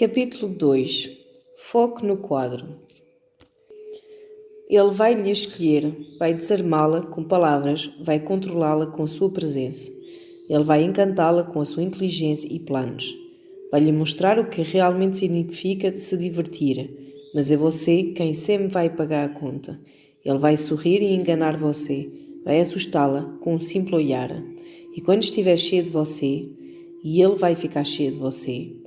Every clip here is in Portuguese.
Capítulo 2. Foco no quadro. Ele vai lhe escolher, vai desarmá-la com palavras, vai controlá-la com a sua presença. Ele vai encantá-la com a sua inteligência e planos. Vai lhe mostrar o que realmente significa se divertir, mas é você quem sempre vai pagar a conta. Ele vai sorrir e enganar você, vai assustá-la com um simples olhar. E quando estiver cheio de você, e ele vai ficar cheio de você,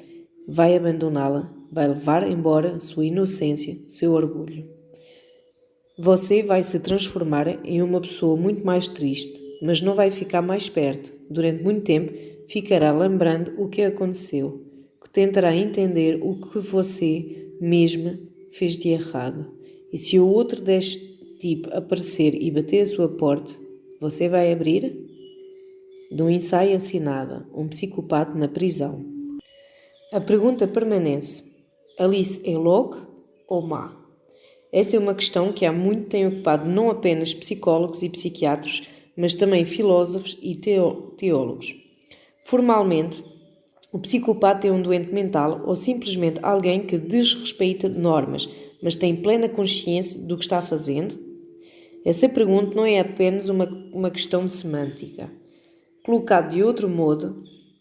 vai abandoná-la, vai levar embora sua inocência, seu orgulho. Você vai se transformar em uma pessoa muito mais triste, mas não vai ficar mais perto. Durante muito tempo, ficará lembrando o que aconteceu, que tentará entender o que você mesma fez de errado. E se o outro deste tipo aparecer e bater a sua porta, você vai abrir? De um ensaio assinado, um psicopata na prisão. A pergunta permanece: Alice é louca ou má? Essa é uma questão que há muito tem ocupado não apenas psicólogos e psiquiatras, mas também filósofos e teólogos. Formalmente, o psicopata é um doente mental ou simplesmente alguém que desrespeita normas, mas tem plena consciência do que está fazendo? Essa pergunta não é apenas uma questão de semântica. Colocado de outro modo,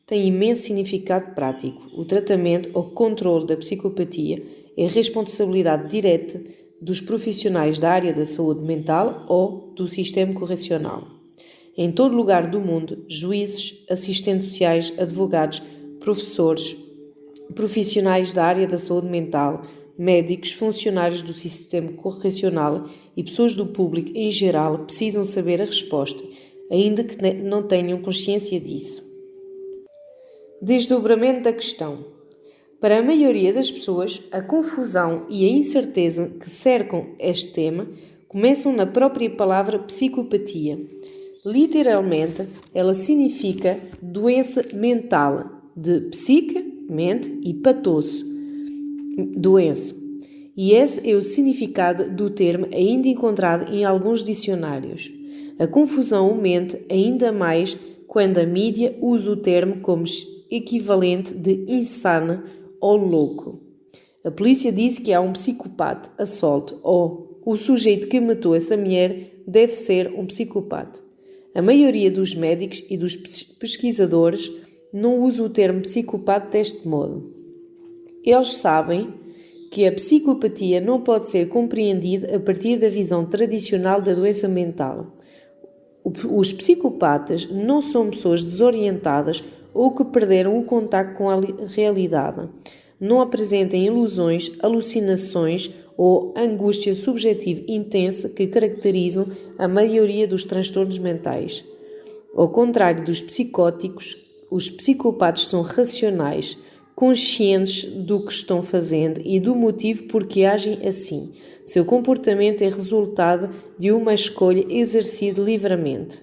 tem imenso significado prático. O tratamento ou controle da psicopatia é responsabilidade direta dos profissionais da área da saúde mental ou do sistema correcional. Em todo lugar do mundo, juízes, assistentes sociais, advogados, professores, profissionais da área da saúde mental, médicos, funcionários do sistema correcional e pessoas do público em geral precisam saber a resposta, ainda que não tenham consciência disso. Desdobramento da questão. Para a maioria das pessoas, a confusão e a incerteza que cercam este tema começam na própria palavra psicopatia. Literalmente, ela significa doença mental, de psique, mente, e patos, doença. E esse é o significado do termo ainda encontrado em alguns dicionários. A confusão aumenta ainda mais quando a mídia usa o termo como equivalente de insano ou louco. A polícia disse que há um psicopata a solto ou o sujeito que matou essa mulher deve ser um psicopata. A maioria dos médicos e dos pesquisadores não usa o termo psicopata deste modo. Eles sabem que a psicopatia não pode ser compreendida a partir da visão tradicional da doença mental. Os psicopatas não são pessoas desorientadas ou que perderam o contacto com a realidade. Não apresentam ilusões, alucinações ou angústia subjetiva intensa que caracterizam a maioria dos transtornos mentais. Ao contrário dos psicóticos, os psicopatas são racionais, conscientes do que estão fazendo e do motivo por que agem assim. Seu comportamento é resultado de uma escolha exercida livremente.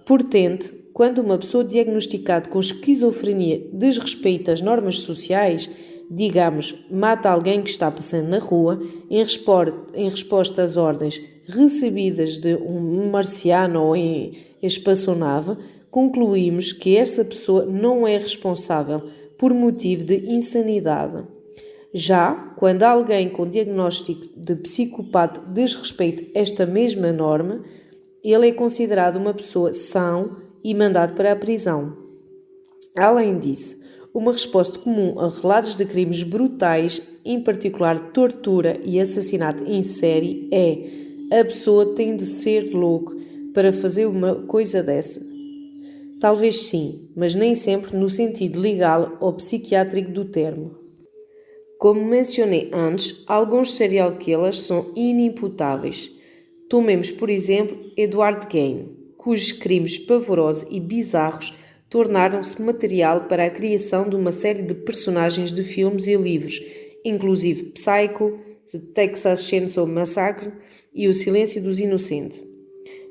Portanto, quando uma pessoa diagnosticada com esquizofrenia desrespeita as normas sociais, digamos, mata alguém que está passando na rua, em resposta às ordens recebidas de um marciano ou em espaçonave, concluímos que essa pessoa não é responsável por motivo de insanidade. Já quando alguém com diagnóstico de psicopata desrespeita esta mesma norma, ele é considerado uma pessoa sã e mandado para a prisão. Além disso, uma resposta comum a relatos de crimes brutais, em particular tortura e assassinato em série, é: a pessoa tem de ser louco para fazer uma coisa dessa. Talvez sim, mas nem sempre no sentido legal ou psiquiátrico do termo. Como mencionei antes, alguns serial killers são inimputáveis. Tomemos, por exemplo, Edward Gain, cujos crimes pavorosos e bizarros tornaram-se material para a criação de uma série de personagens de filmes e livros, inclusive Psycho, The Texas Chainsaw Massacre e O Silêncio dos Inocentes.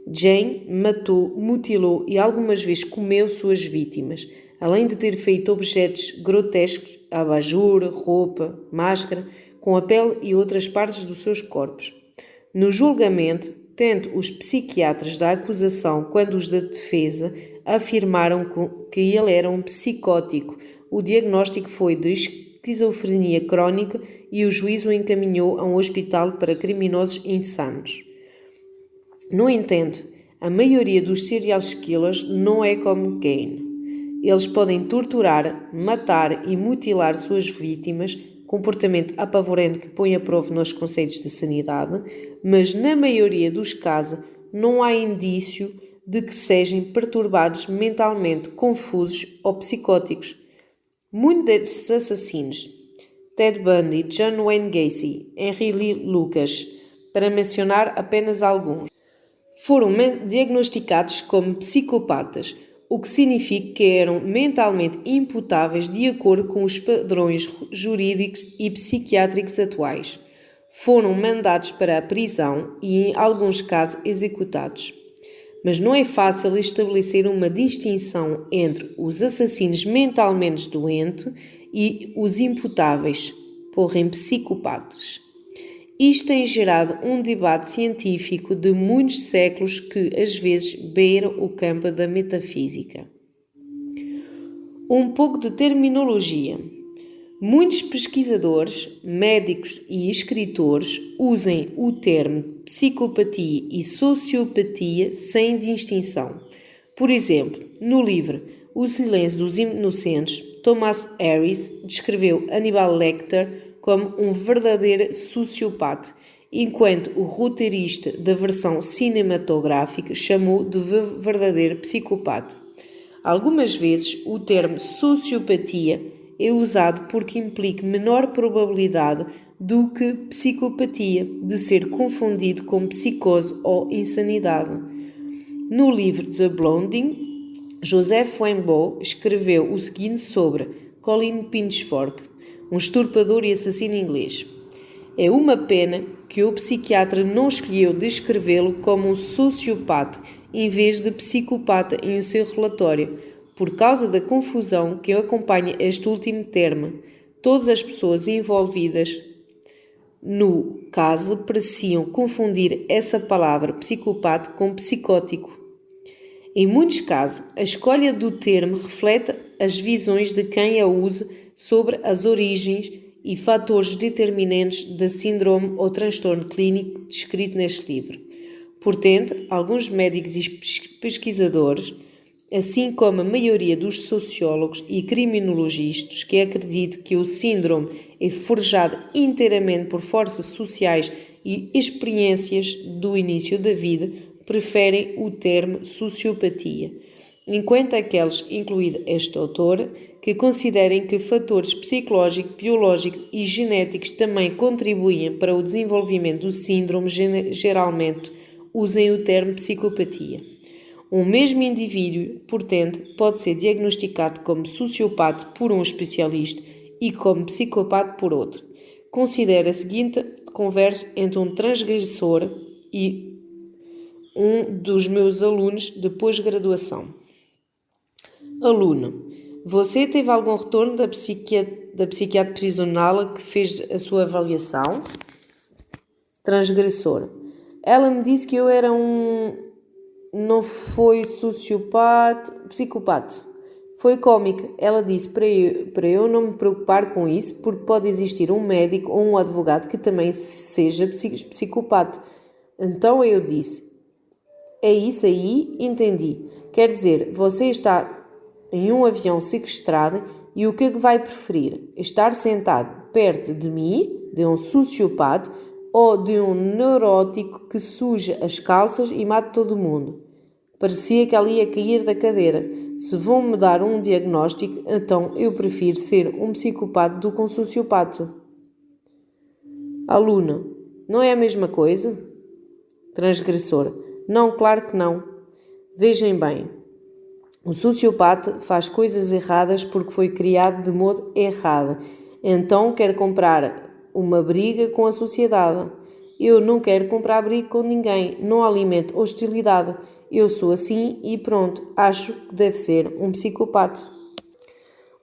Jane matou, mutilou e algumas vezes comeu suas vítimas, além de ter feito objetos grotescos, abajur, roupa, máscara, com a pele e outras partes dos seus corpos. No julgamento, tanto os psiquiatras da acusação quanto os da defesa afirmaram que ele era um psicótico. O diagnóstico foi de esquizofrenia crónica e o juiz o encaminhou a um hospital para criminosos insanos. No entanto, a maioria dos serial killers não é como Kane. Eles podem torturar, matar e mutilar suas vítimas, comportamento apavorante que põe a prova nos conceitos de sanidade, mas na maioria dos casos não há indício de que sejam perturbados mentalmente, confusos ou psicóticos. Muitos destes assassinos, Ted Bundy, John Wayne Gacy, Henry Lee Lucas, para mencionar apenas alguns, foram diagnosticados como psicopatas, o que significa que eram mentalmente imputáveis de acordo com os padrões jurídicos e psiquiátricos atuais. Foram mandados para a prisão e, em alguns casos, executados. Mas não é fácil estabelecer uma distinção entre os assassinos mentalmente doentes e os imputáveis, porém psicopatas. Isto tem gerado um debate científico de muitos séculos que, às vezes, beira o campo da metafísica. Um pouco de terminologia. Muitos pesquisadores, médicos e escritores usam o termo psicopatia e sociopatia sem distinção. Por exemplo, no livro O Silêncio dos Inocentes, Thomas Harris descreveu Hannibal Lecter como um verdadeiro sociopata, enquanto o roteirista da versão cinematográfica chamou de verdadeiro psicopata. Algumas vezes o termo sociopatia é usado porque implica menor probabilidade do que psicopatia de ser confundido com psicose ou insanidade. No livro The Blonding, Joseph Weinbaum escreveu o seguinte sobre Colin Pitchfork, um estuprador e assassino inglês. É uma pena que o psiquiatra não escolheu descrevê-lo como um sociopata em vez de psicopata em seu relatório, por causa da confusão que acompanha este último termo. Todas as pessoas envolvidas no caso pareciam confundir essa palavra psicopata com psicótico. Em muitos casos, a escolha do termo reflete as visões de quem a usa sobre as origens e fatores determinantes da síndrome ou transtorno clínico descrito neste livro. Portanto, alguns médicos e pesquisadores, assim como a maioria dos sociólogos e criminologistas que acreditam que o síndrome é forjado inteiramente por forças sociais e experiências do início da vida, preferem o termo sociopatia, enquanto aqueles, incluído este autor, que considerem que fatores psicológicos, biológicos e genéticos também contribuem para o desenvolvimento do síndrome, geralmente usem o termo psicopatia. Um mesmo indivíduo, portanto, pode ser diagnosticado como sociopata por um especialista e como psicopata por outro. Considere a seguinte conversa entre um transgressor e um dos meus alunos de pós-graduação. Aluno: você teve algum retorno da psiquiatra prisional que fez a sua avaliação? Transgressor: ela me disse que eu era não foi sociopata, psicopata. Foi cómica. Ela disse para eu não me preocupar com isso, porque pode existir um médico ou um advogado que também seja psicopata. Então eu disse: é isso aí? Entendi. Quer dizer, você está em um avião sequestrado e o que é que vai preferir? Estar sentado perto de mim, de um sociopata, ou de um neurótico que suja as calças e mata todo mundo? Parecia que ela ia cair da cadeira. Se vão me dar um diagnóstico, então eu prefiro ser um psicopata do que um sociopata. Aluno: não é a mesma coisa? Transgressor: não, claro que não. Vejam bem, o sociopata faz coisas erradas porque foi criado de modo errado. Então quer comprar uma briga com a sociedade. Eu não quero comprar briga com ninguém, não alimento hostilidade. Eu sou assim e pronto, acho que deve ser um psicopata.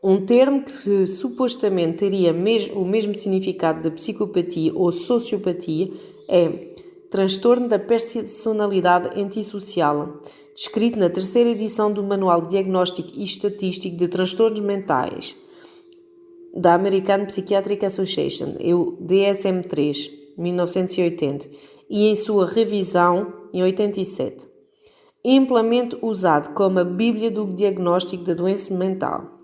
Um termo que supostamente teria o mesmo significado de psicopatia ou sociopatia é transtorno da personalidade antissocial, descrito na terceira edição do Manual de Diagnóstico e Estatístico de Transtornos Mentais. da American Psychiatric Association, o DSM-3, 1980, e em sua revisão em 87. Amplamente usado como a Bíblia do diagnóstico da doença mental.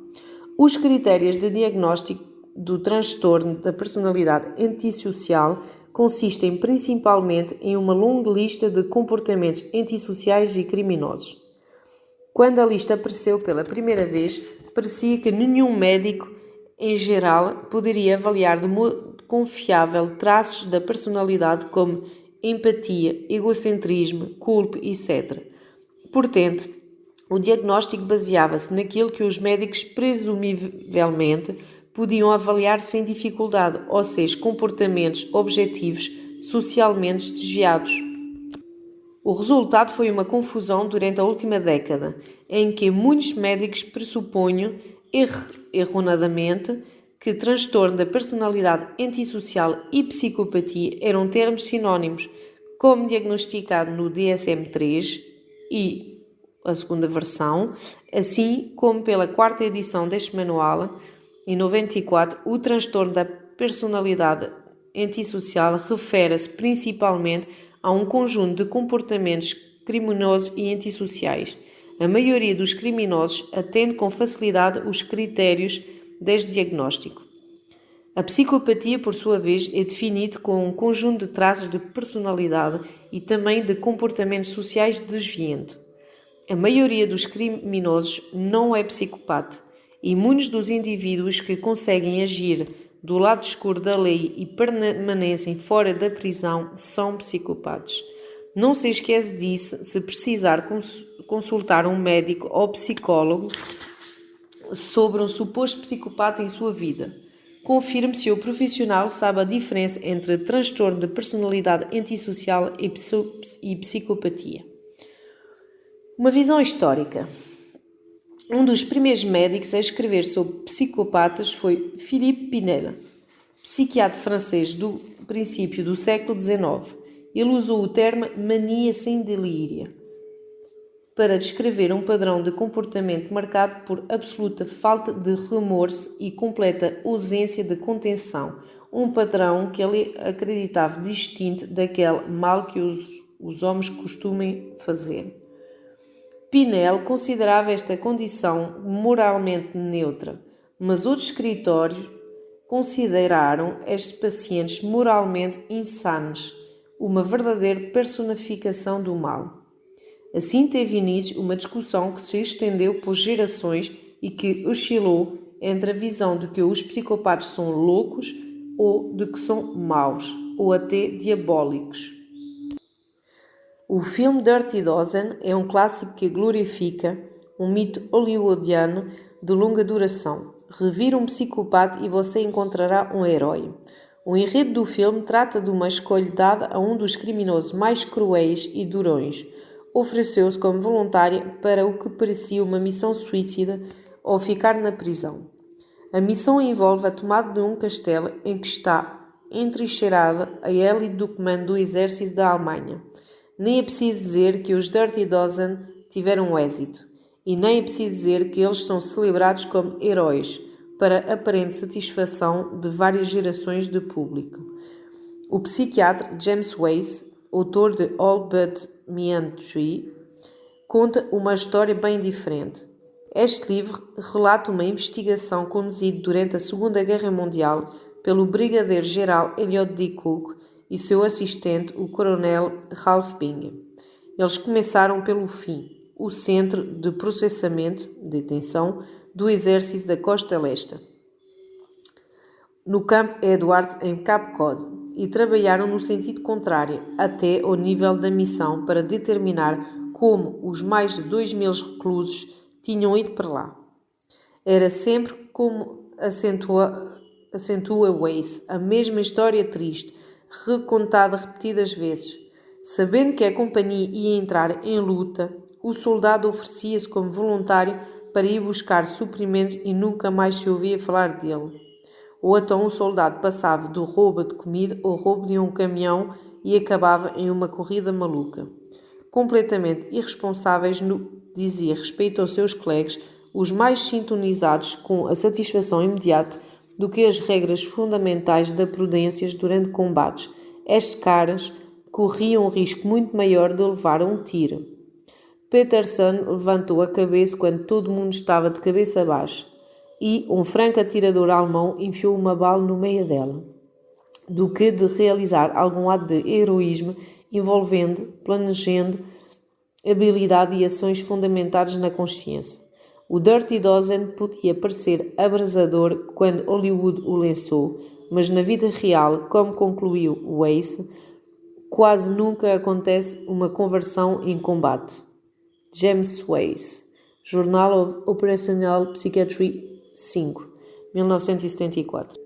Os critérios de diagnóstico do transtorno da personalidade antissocial consistem principalmente em uma longa lista de comportamentos antissociais e criminosos. Quando a lista apareceu pela primeira vez, parecia que nenhum médico, em geral, poderia avaliar de modo confiável traços da personalidade como empatia, egocentrismo, culpa, etc. Portanto, o diagnóstico baseava-se naquilo que os médicos presumivelmente podiam avaliar sem dificuldade, ou seja, comportamentos objetivos socialmente desviados. O resultado foi uma confusão durante a última década, em que muitos médicos pressupunham, erroneadamente, que transtorno da personalidade antissocial e psicopatia eram termos sinónimos, como diagnosticado no DSM-3 e a segunda versão, assim como pela quarta edição deste manual, em 94, o transtorno da personalidade antissocial refere-se principalmente a um conjunto de comportamentos criminosos e antissociais. A maioria dos criminosos atende com facilidade os critérios deste diagnóstico. A psicopatia, por sua vez, é definida com um conjunto de traços de personalidade e também de comportamentos sociais desviantes. A maioria dos criminosos não é psicopata e muitos dos indivíduos que conseguem agir do lado escuro da lei e permanecem fora da prisão são psicopatas. Não se esqueça disso se precisar consultar um médico ou psicólogo sobre um suposto psicopata em sua vida. Confirme se o profissional sabe a diferença entre transtorno de personalidade antissocial e psicopatia. Uma visão histórica. Um dos primeiros médicos a escrever sobre psicopatas foi Philippe Pinel, psiquiatra francês do princípio do século XIX. Ele usou o termo mania sem delírio para descrever um padrão de comportamento marcado por absoluta falta de remorso e completa ausência de contenção, um padrão que ele acreditava distinto daquele mal que os homens costumam fazer. Pinel considerava esta condição moralmente neutra, mas outros escritores consideraram estes pacientes moralmente insanos, uma verdadeira personificação do mal. Assim teve início uma discussão que se estendeu por gerações e que oscilou entre a visão de que os psicopatas são loucos ou de que são maus, ou até diabólicos. O filme Dirty Dozen é um clássico que glorifica um mito hollywoodiano de longa duração. Revira um psicopata e você encontrará um herói. O enredo do filme trata de uma escolha dada a um dos criminosos mais cruéis e durões. Ofereceu-se como voluntário para o que parecia uma missão suicida ou ficar na prisão. A missão envolve a tomada de um castelo em que está entrincheirada a élite do comando do exército da Alemanha. Nem é preciso dizer que os Dirty Dozen tiveram êxito, e nem é preciso dizer que eles são celebrados como heróis, para aparente satisfação de várias gerações de público. O psiquiatra James Weiss, autor de All But Meantry, conta uma história bem diferente. Este livro relata uma investigação conduzida durante a Segunda Guerra Mundial pelo brigadeiro-geral Elliot D. Cook e seu assistente, o coronel Ralph Bing. Eles começaram pelo fim, o Centro de Processamento, Detenção, do Exército da Costa Leste, no Campo Edwards, em Cape Cod, e trabalharam no sentido contrário, até ao nível da missão, para determinar como os mais de 2.000 reclusos tinham ido para lá. Era sempre, como acentua Weiss, a mesma história triste, recontada repetidas vezes. Sabendo que a companhia ia entrar em luta, o soldado oferecia-se como voluntário para ir buscar suprimentos e nunca mais se ouvia falar dele. Ou então o soldado passava do roubo de comida ao roubo de um caminhão e acabava em uma corrida maluca. Completamente irresponsáveis no dizia respeito aos seus colegas, os mais sintonizados com a satisfação imediata do que as regras fundamentais da prudência durante combates. Estes caras corriam um risco muito maior de levar um tiro. Peterson levantou a cabeça quando todo mundo estava de cabeça baixa e um franco atirador alemão enfiou uma bala no meio dela, do que de realizar algum ato de heroísmo envolvendo, planejando, habilidade e ações fundamentadas na consciência. O Dirty Dozen podia parecer abrasador quando Hollywood o lançou, mas na vida real, como concluiu Weiss, quase nunca acontece uma conversão em combate. James Weiss, Journal of Operational Psychiatry 5, 1974.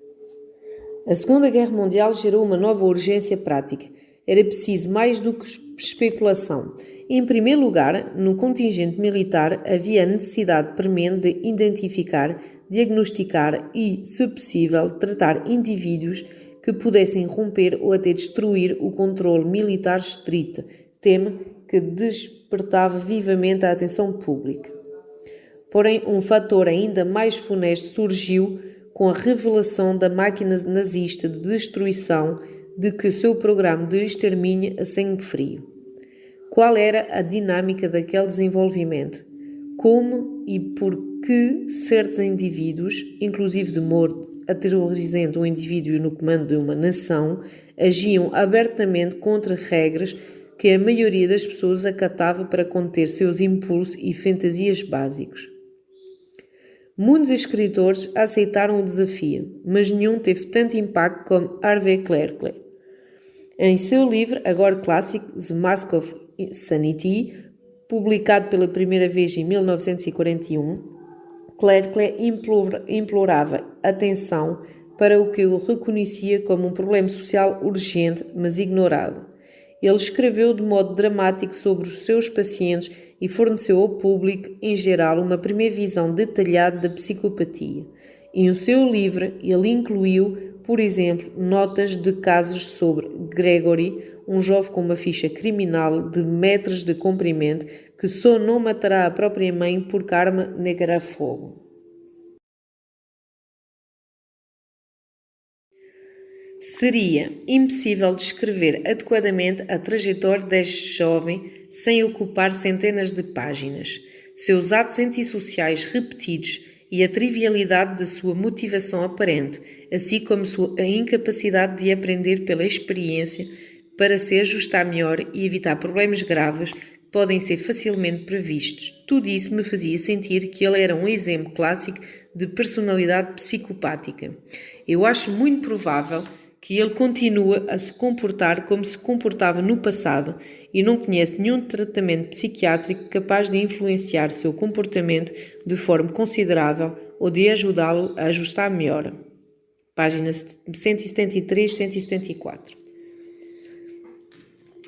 A Segunda Guerra Mundial gerou uma nova urgência prática. Era preciso mais do que especulação. Em primeiro lugar, no contingente militar havia a necessidade premente de identificar, diagnosticar e, se possível, tratar indivíduos que pudessem romper ou até destruir o controle militar estrito, tema que despertava vivamente a atenção pública. Porém, um fator ainda mais funesto surgiu com a revelação da máquina nazista de destruição de que o seu programa de extermínio a sangue frio. Qual era a dinâmica daquele desenvolvimento? Como e por que certos indivíduos, inclusive de modo aterrorizando um indivíduo no comando de uma nação, agiam abertamente contra regras que a maioria das pessoas acatava para conter seus impulsos e fantasias básicos. Muitos escritores aceitaram o desafio, mas nenhum teve tanto impacto como Harvey Clerkley. Em seu livro, agora clássico, The Mask of Sanity, publicado pela primeira vez em 1941, Clerkley implorava atenção para o que eu reconhecia como um problema social urgente, mas ignorado. Ele escreveu de modo dramático sobre os seus pacientes e forneceu ao público, em geral, uma primeira visão detalhada da psicopatia. Em o seu livro, ele incluiu, por exemplo, notas de casos sobre Gregory, um jovem com uma ficha criminal de metros de comprimento que só não matará a própria mãe porque a arma negará fogo. Seria impossível descrever adequadamente a trajetória deste jovem sem ocupar centenas de páginas. Seus atos antissociais repetidos e a trivialidade da sua motivação aparente, assim como a incapacidade de aprender pela experiência para se ajustar melhor e evitar problemas graves que podem ser facilmente previstos. Tudo isso me fazia sentir que ele era um exemplo clássico de personalidade psicopática. Eu acho muito provável que ele continua a se comportar como se comportava no passado e não conhece nenhum tratamento psiquiátrico capaz de influenciar seu comportamento de forma considerável ou de ajudá-lo a ajustar melhor. Páginas 173 e 174.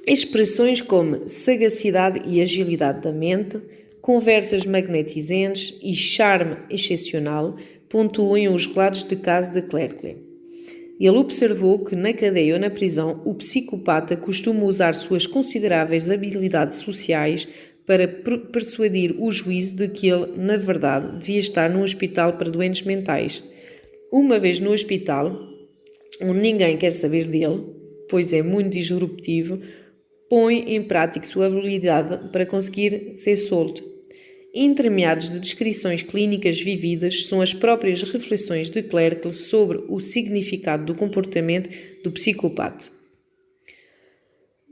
Expressões como sagacidade e agilidade da mente, conversas magnetizantes e charme excepcional pontuam os relatos de caso de Clerkley. Ele observou que na cadeia ou na prisão o psicopata costuma usar suas consideráveis habilidades sociais para persuadir o juízo de que ele, na verdade, devia estar num hospital para doentes mentais. Uma vez no hospital, onde ninguém quer saber dele, pois é muito disruptivo, põe em prática sua habilidade para conseguir ser solto. Intermeados de descrições clínicas vividas, são as próprias reflexões de Clerkley sobre o significado do comportamento do psicopata.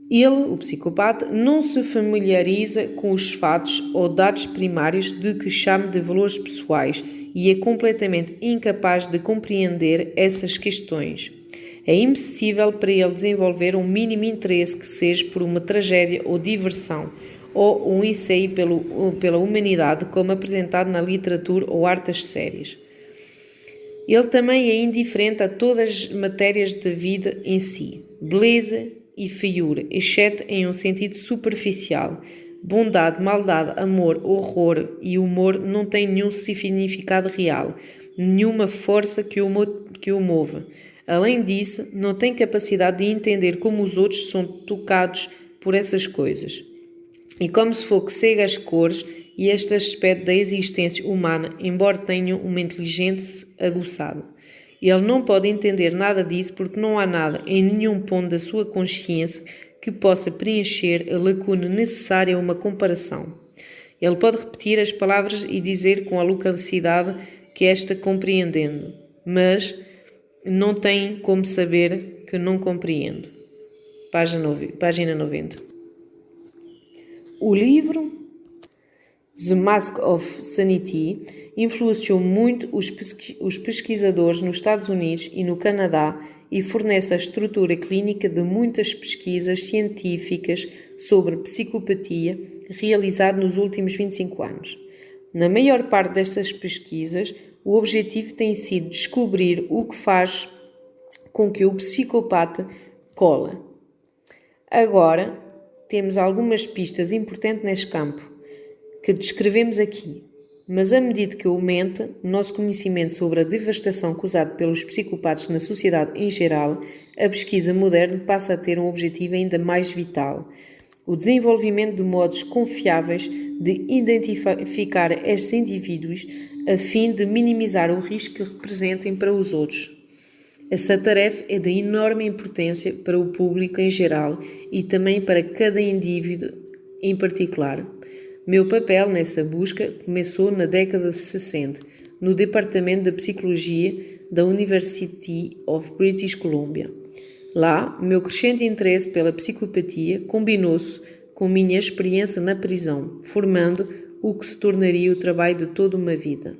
Ele, o psicopata, não se familiariza com os fatos ou dados primários de que chama de valores pessoais e é completamente incapaz de compreender essas questões. É impossível para ele desenvolver um mínimo interesse que seja por uma tragédia ou diversão, ou um ensaio pela humanidade como apresentado na literatura ou artes sérias. Ele também é indiferente a todas as matérias da vida em si, beleza e feiura, exceto em um sentido superficial. Bondade, maldade, amor, horror e humor não têm nenhum significado real, nenhuma força que o mova. Além disso, não tem capacidade de entender como os outros são tocados por essas coisas. E como se fosse cega às cores e este aspecto da existência humana, embora tenham uma inteligência aguçada. Ele não pode entender nada disso porque não há nada em nenhum ponto da sua consciência que possa preencher a lacuna necessária a uma comparação. Ele pode repetir as palavras e dizer com a loquacidade que esta compreendendo, mas não tem como saber que não compreende. Página 90. O livro The Mask of Sanity influenciou muito os pesquisadores nos Estados Unidos e no Canadá e fornece a estrutura clínica de muitas pesquisas científicas sobre psicopatia realizadas nos últimos 25 anos. Na maior parte destas pesquisas, o objetivo tem sido descobrir o que faz com que o psicopata cola. Agora, temos algumas pistas importantes neste campo que descrevemos aqui, mas à medida que aumenta o nosso conhecimento sobre a devastação causada pelos psicopatas na sociedade em geral, a pesquisa moderna passa a ter um objetivo ainda mais vital: o desenvolvimento de modos confiáveis de identificar estes indivíduos a fim de minimizar o risco que representem para os outros. Essa tarefa é de enorme importância para o público em geral e também para cada indivíduo em particular. Meu papel nessa busca começou na década de 60, no Departamento de Psicologia da University of British Columbia. Lá, meu crescente interesse pela psicopatia combinou-se com minha experiência na prisão, formando o que se tornaria o trabalho de toda uma vida.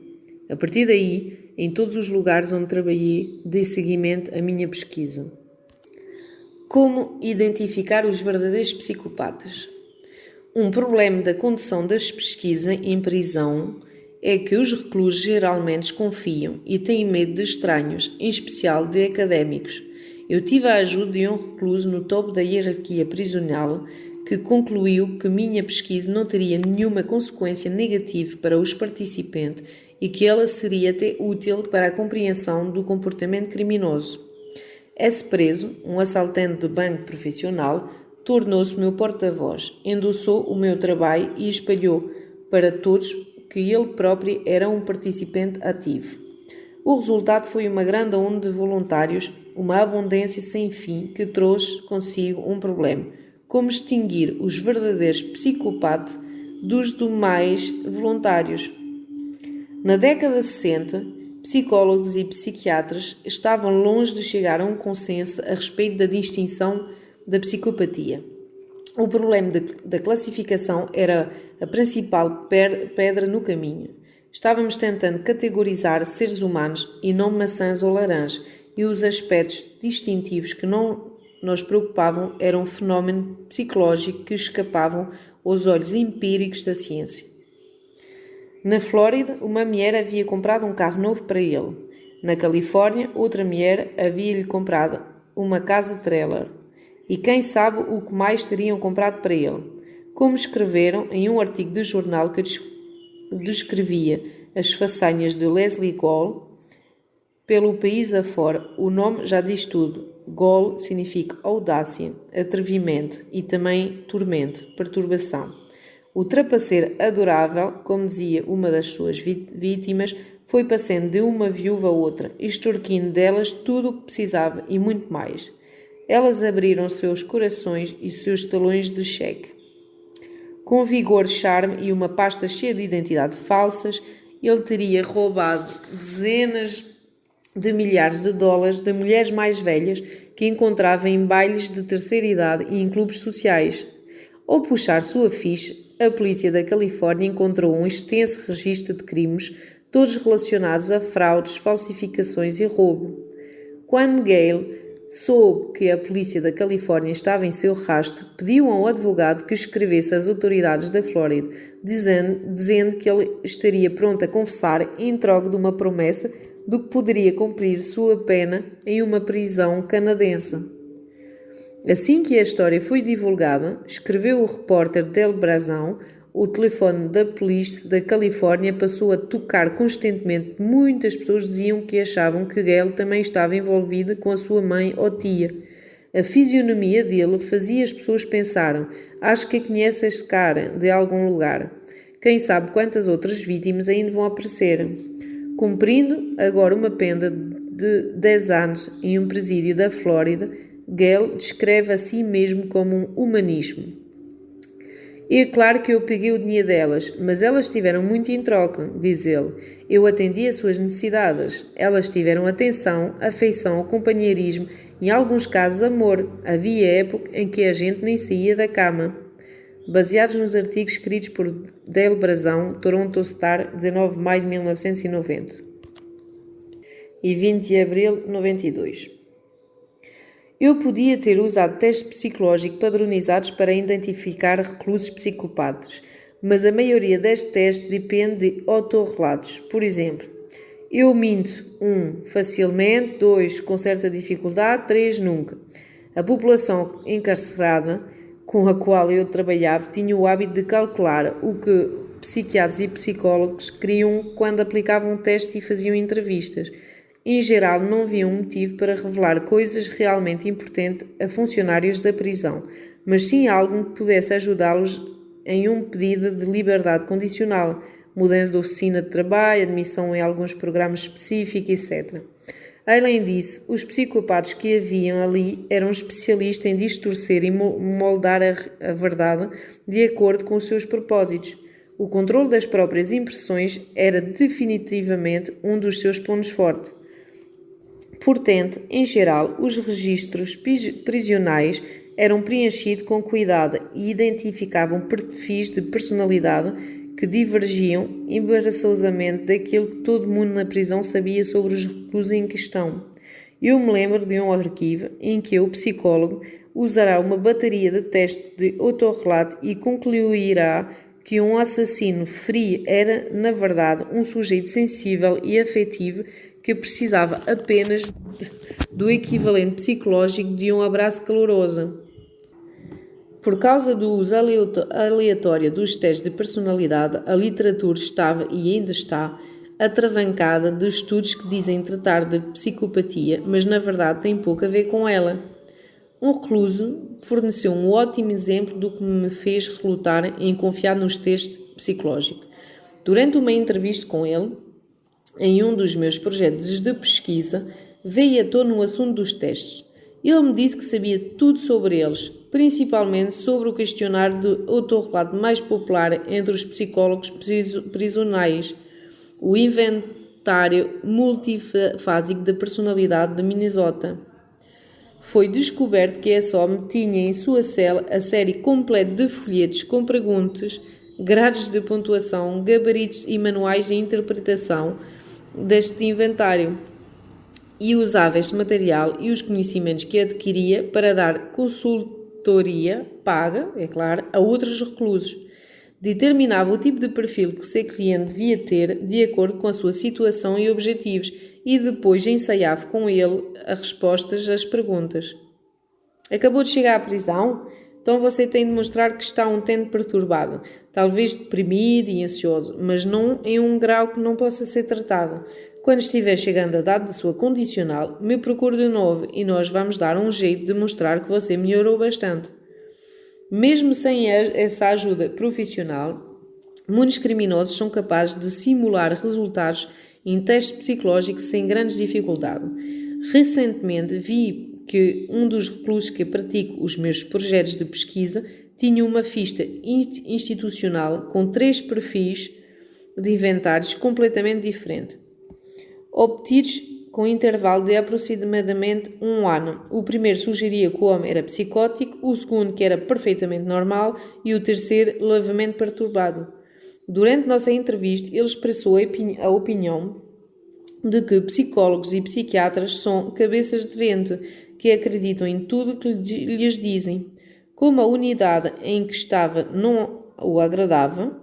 A partir daí, em todos os lugares onde trabalhei, dei seguimento à minha pesquisa. Como identificar os verdadeiros psicopatas? Um problema da condução das pesquisas em prisão é que os reclusos geralmente desconfiam e têm medo de estranhos, em especial de académicos. Eu tive a ajuda de um recluso no topo da hierarquia prisional que concluiu que minha pesquisa não teria nenhuma consequência negativa para os participantes e que ela seria até útil para a compreensão do comportamento criminoso. Esse preso, um assaltante de banco profissional, tornou-se meu porta-voz, endossou o meu trabalho e espalhou para todos que ele próprio era um participante ativo. O resultado foi uma grande onda de voluntários, uma abundância sem fim que trouxe consigo um problema: como distinguir os verdadeiros psicopatas dos demais voluntários. Na década de 60, psicólogos e psiquiatras estavam longe de chegar a um consenso a respeito da distinção da psicopatia. O problema da classificação era a principal pedra no caminho. Estávamos tentando categorizar seres humanos e não maçãs ou laranjas, e os aspectos distintivos que não nos preocupavam eram fenómenos psicológicos que escapavam aos olhos empíricos da ciência. Na Flórida, uma mulher havia comprado um carro novo para ele. Na Califórnia, outra mulher havia-lhe comprado uma casa trailer. E quem sabe o que mais teriam comprado para ele. Como escreveram em um artigo de jornal que descrevia as façanhas de Leslie Gall pelo país afora, o nome já diz tudo. Gall significa audácia, atrevimento e também tormento, perturbação. O trapaceiro adorável, como dizia uma das suas vítimas, foi passando de uma viúva a outra, extorquindo delas tudo o que precisava e muito mais. Elas abriram seus corações e seus talões de cheque. Com vigor, charme e uma pasta cheia de identidade falsas, ele teria roubado dezenas de milhares de dólares de mulheres mais velhas que encontrava em bailes de terceira idade e em clubes sociais. Ao puxar sua ficha, a polícia da Califórnia encontrou um extenso registro de crimes, todos relacionados a fraudes, falsificações e roubo. Quando Gale soube que a polícia da Califórnia estava em seu rastro, pediu a um advogado que escrevesse às autoridades da Flórida, dizendo que ele estaria pronto a confessar em troca de uma promessa de que poderia cumprir sua pena em uma prisão canadense. Assim que a história foi divulgada, escreveu o repórter Del Brazão, o telefone da polícia da Califórnia passou a tocar constantemente. Muitas pessoas diziam que achavam que Gale também estava envolvido com a sua mãe ou tia. A fisionomia dele fazia as pessoas pensarem: acho que conhece este cara de algum lugar. Quem sabe quantas outras vítimas ainda vão aparecer. Cumprindo agora uma pena de 10 anos em um presídio da Flórida, Gale descreve a si mesmo como um humanismo. É claro que eu peguei o dinheiro delas, mas elas tiveram muito em troca, diz ele. Eu atendi às suas necessidades. Elas tiveram atenção, afeição, companheirismo e, em alguns casos, amor. Havia época em que a gente nem saía da cama. Baseados nos artigos escritos por Dale Brazão, Toronto Star, 19 de maio de 1990 e 20 de abril de 92. Eu podia ter usado testes psicológicos padronizados para identificar reclusos psicopatas, mas a maioria destes testes depende de autorrelatos. Por exemplo, eu minto 1. Facilmente, 2. Com certa dificuldade, 3. Nunca. A população encarcerada com a qual eu trabalhava tinha o hábito de calcular o que psiquiatras e psicólogos queriam quando aplicavam testes e faziam entrevistas. Em geral, não havia um motivo para revelar coisas realmente importantes a funcionários da prisão, mas sim algo que pudesse ajudá-los em um pedido de liberdade condicional, mudança de oficina de trabalho, admissão em alguns programas específicos, etc. Além disso, os psicopatas que haviam ali eram especialistas em distorcer e moldar a verdade de acordo com os seus propósitos. O controle das próprias impressões era definitivamente um dos seus pontos fortes. Portanto, em geral, os registros prisionais eram preenchidos com cuidado e identificavam perfis de personalidade que divergiam embaraçosamente daquilo que todo mundo na prisão sabia sobre os reclusos em questão. Eu me lembro de um arquivo em que o psicólogo usará uma bateria de testes de autorrelato e concluirá que um assassino frio era, na verdade, um sujeito sensível e afetivo que precisava apenas do equivalente psicológico de um abraço caloroso. Por causa do uso aleatório dos testes de personalidade, a literatura estava e ainda está atravancada de estudos que dizem tratar de psicopatia, mas na verdade tem pouco a ver com ela. Um recluso forneceu um ótimo exemplo do que me fez relutar em confiar nos testes psicológicos. Durante uma entrevista com ele, em um dos meus projetos de pesquisa, veio à tona o assunto dos testes. Ele me disse que sabia tudo sobre eles, principalmente sobre o questionário de autorrelato mais popular entre os psicólogos prisionais, o Inventário Multifásico da Personalidade de Minnesota. Foi descoberto que esse homem tinha em sua cela a série completa de folhetos com perguntas, grades de pontuação, gabaritos e manuais de interpretação deste inventário, e usava este material e os conhecimentos que adquiria para dar consultoria paga, é claro, a outros reclusos. Determinava o tipo de perfil que o seu cliente devia ter de acordo com a sua situação e objetivos e depois ensaiava com ele as respostas às perguntas. Acabou de chegar à prisão? Então você tem de mostrar que está um tanto perturbado, talvez deprimido e ansioso, mas não em um grau que não possa ser tratado. Quando estiver chegando a data da sua condicional, me procure de novo e nós vamos dar um jeito de mostrar que você melhorou bastante. Mesmo sem essa ajuda profissional, muitos criminosos são capazes de simular resultados em testes psicológicos sem grandes dificuldades. Recentemente vi que um dos reclusos que pratico os meus projetos de pesquisa tinha uma ficha institucional com 3 perfis de inventários completamente diferentes, obtidos com intervalo de aproximadamente 1 ano. O primeiro sugeria que o homem era psicótico, o segundo que era perfeitamente normal e o terceiro levemente perturbado. Durante nossa entrevista, ele expressou a opinião de que psicólogos e psiquiatras são cabeças de vento que acreditam em tudo que lhes dizem. Como a unidade em que estava não o agradava,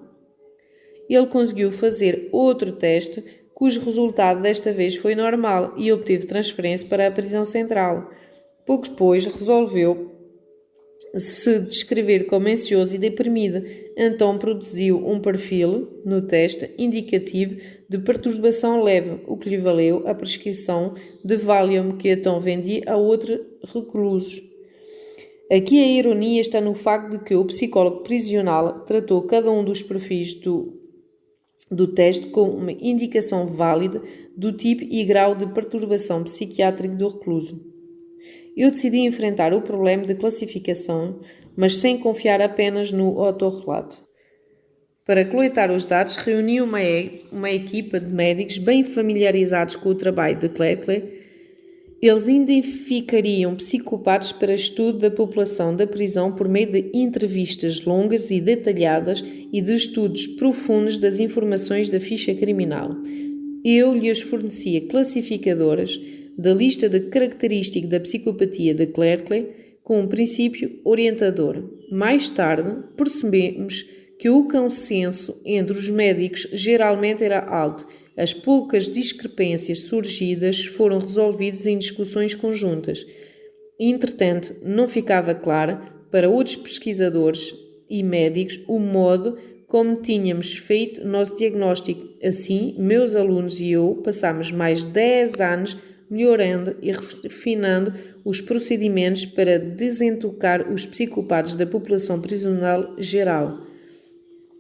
ele conseguiu fazer outro teste, cujo resultado desta vez foi normal e obteve transferência para a prisão central. Pouco depois resolveu se descrever como ansioso e deprimido, então produziu um perfil no teste indicativo de perturbação leve, o que lhe valeu a prescrição de Valium que então vendia a outros reclusos. Aqui a ironia está no facto de que o psicólogo prisional tratou cada um dos perfis do do teste como uma indicação válida do tipo e grau de perturbação psiquiátrica do recluso. Eu decidi enfrentar o problema de classificação, mas sem confiar apenas no autorrelato. Para coletar os dados, reuni uma equipa de médicos bem familiarizados com o trabalho de Clerkley. Eles identificariam psicopatas para estudo da população da prisão por meio de entrevistas longas e detalhadas e de estudos profundos das informações da ficha criminal. Eu lhes fornecia classificadoras da lista de características da psicopatia de Clerkley com um princípio orientador. Mais tarde, percebemos que o consenso entre os médicos geralmente era alto. As poucas discrepâncias surgidas foram resolvidas em discussões conjuntas. Entretanto, não ficava claro para outros pesquisadores e médicos o modo como tínhamos feito nosso diagnóstico. Assim, meus alunos e eu passámos mais 10 anos melhorando e refinando os procedimentos para desentucar os psicopatas da população prisional geral.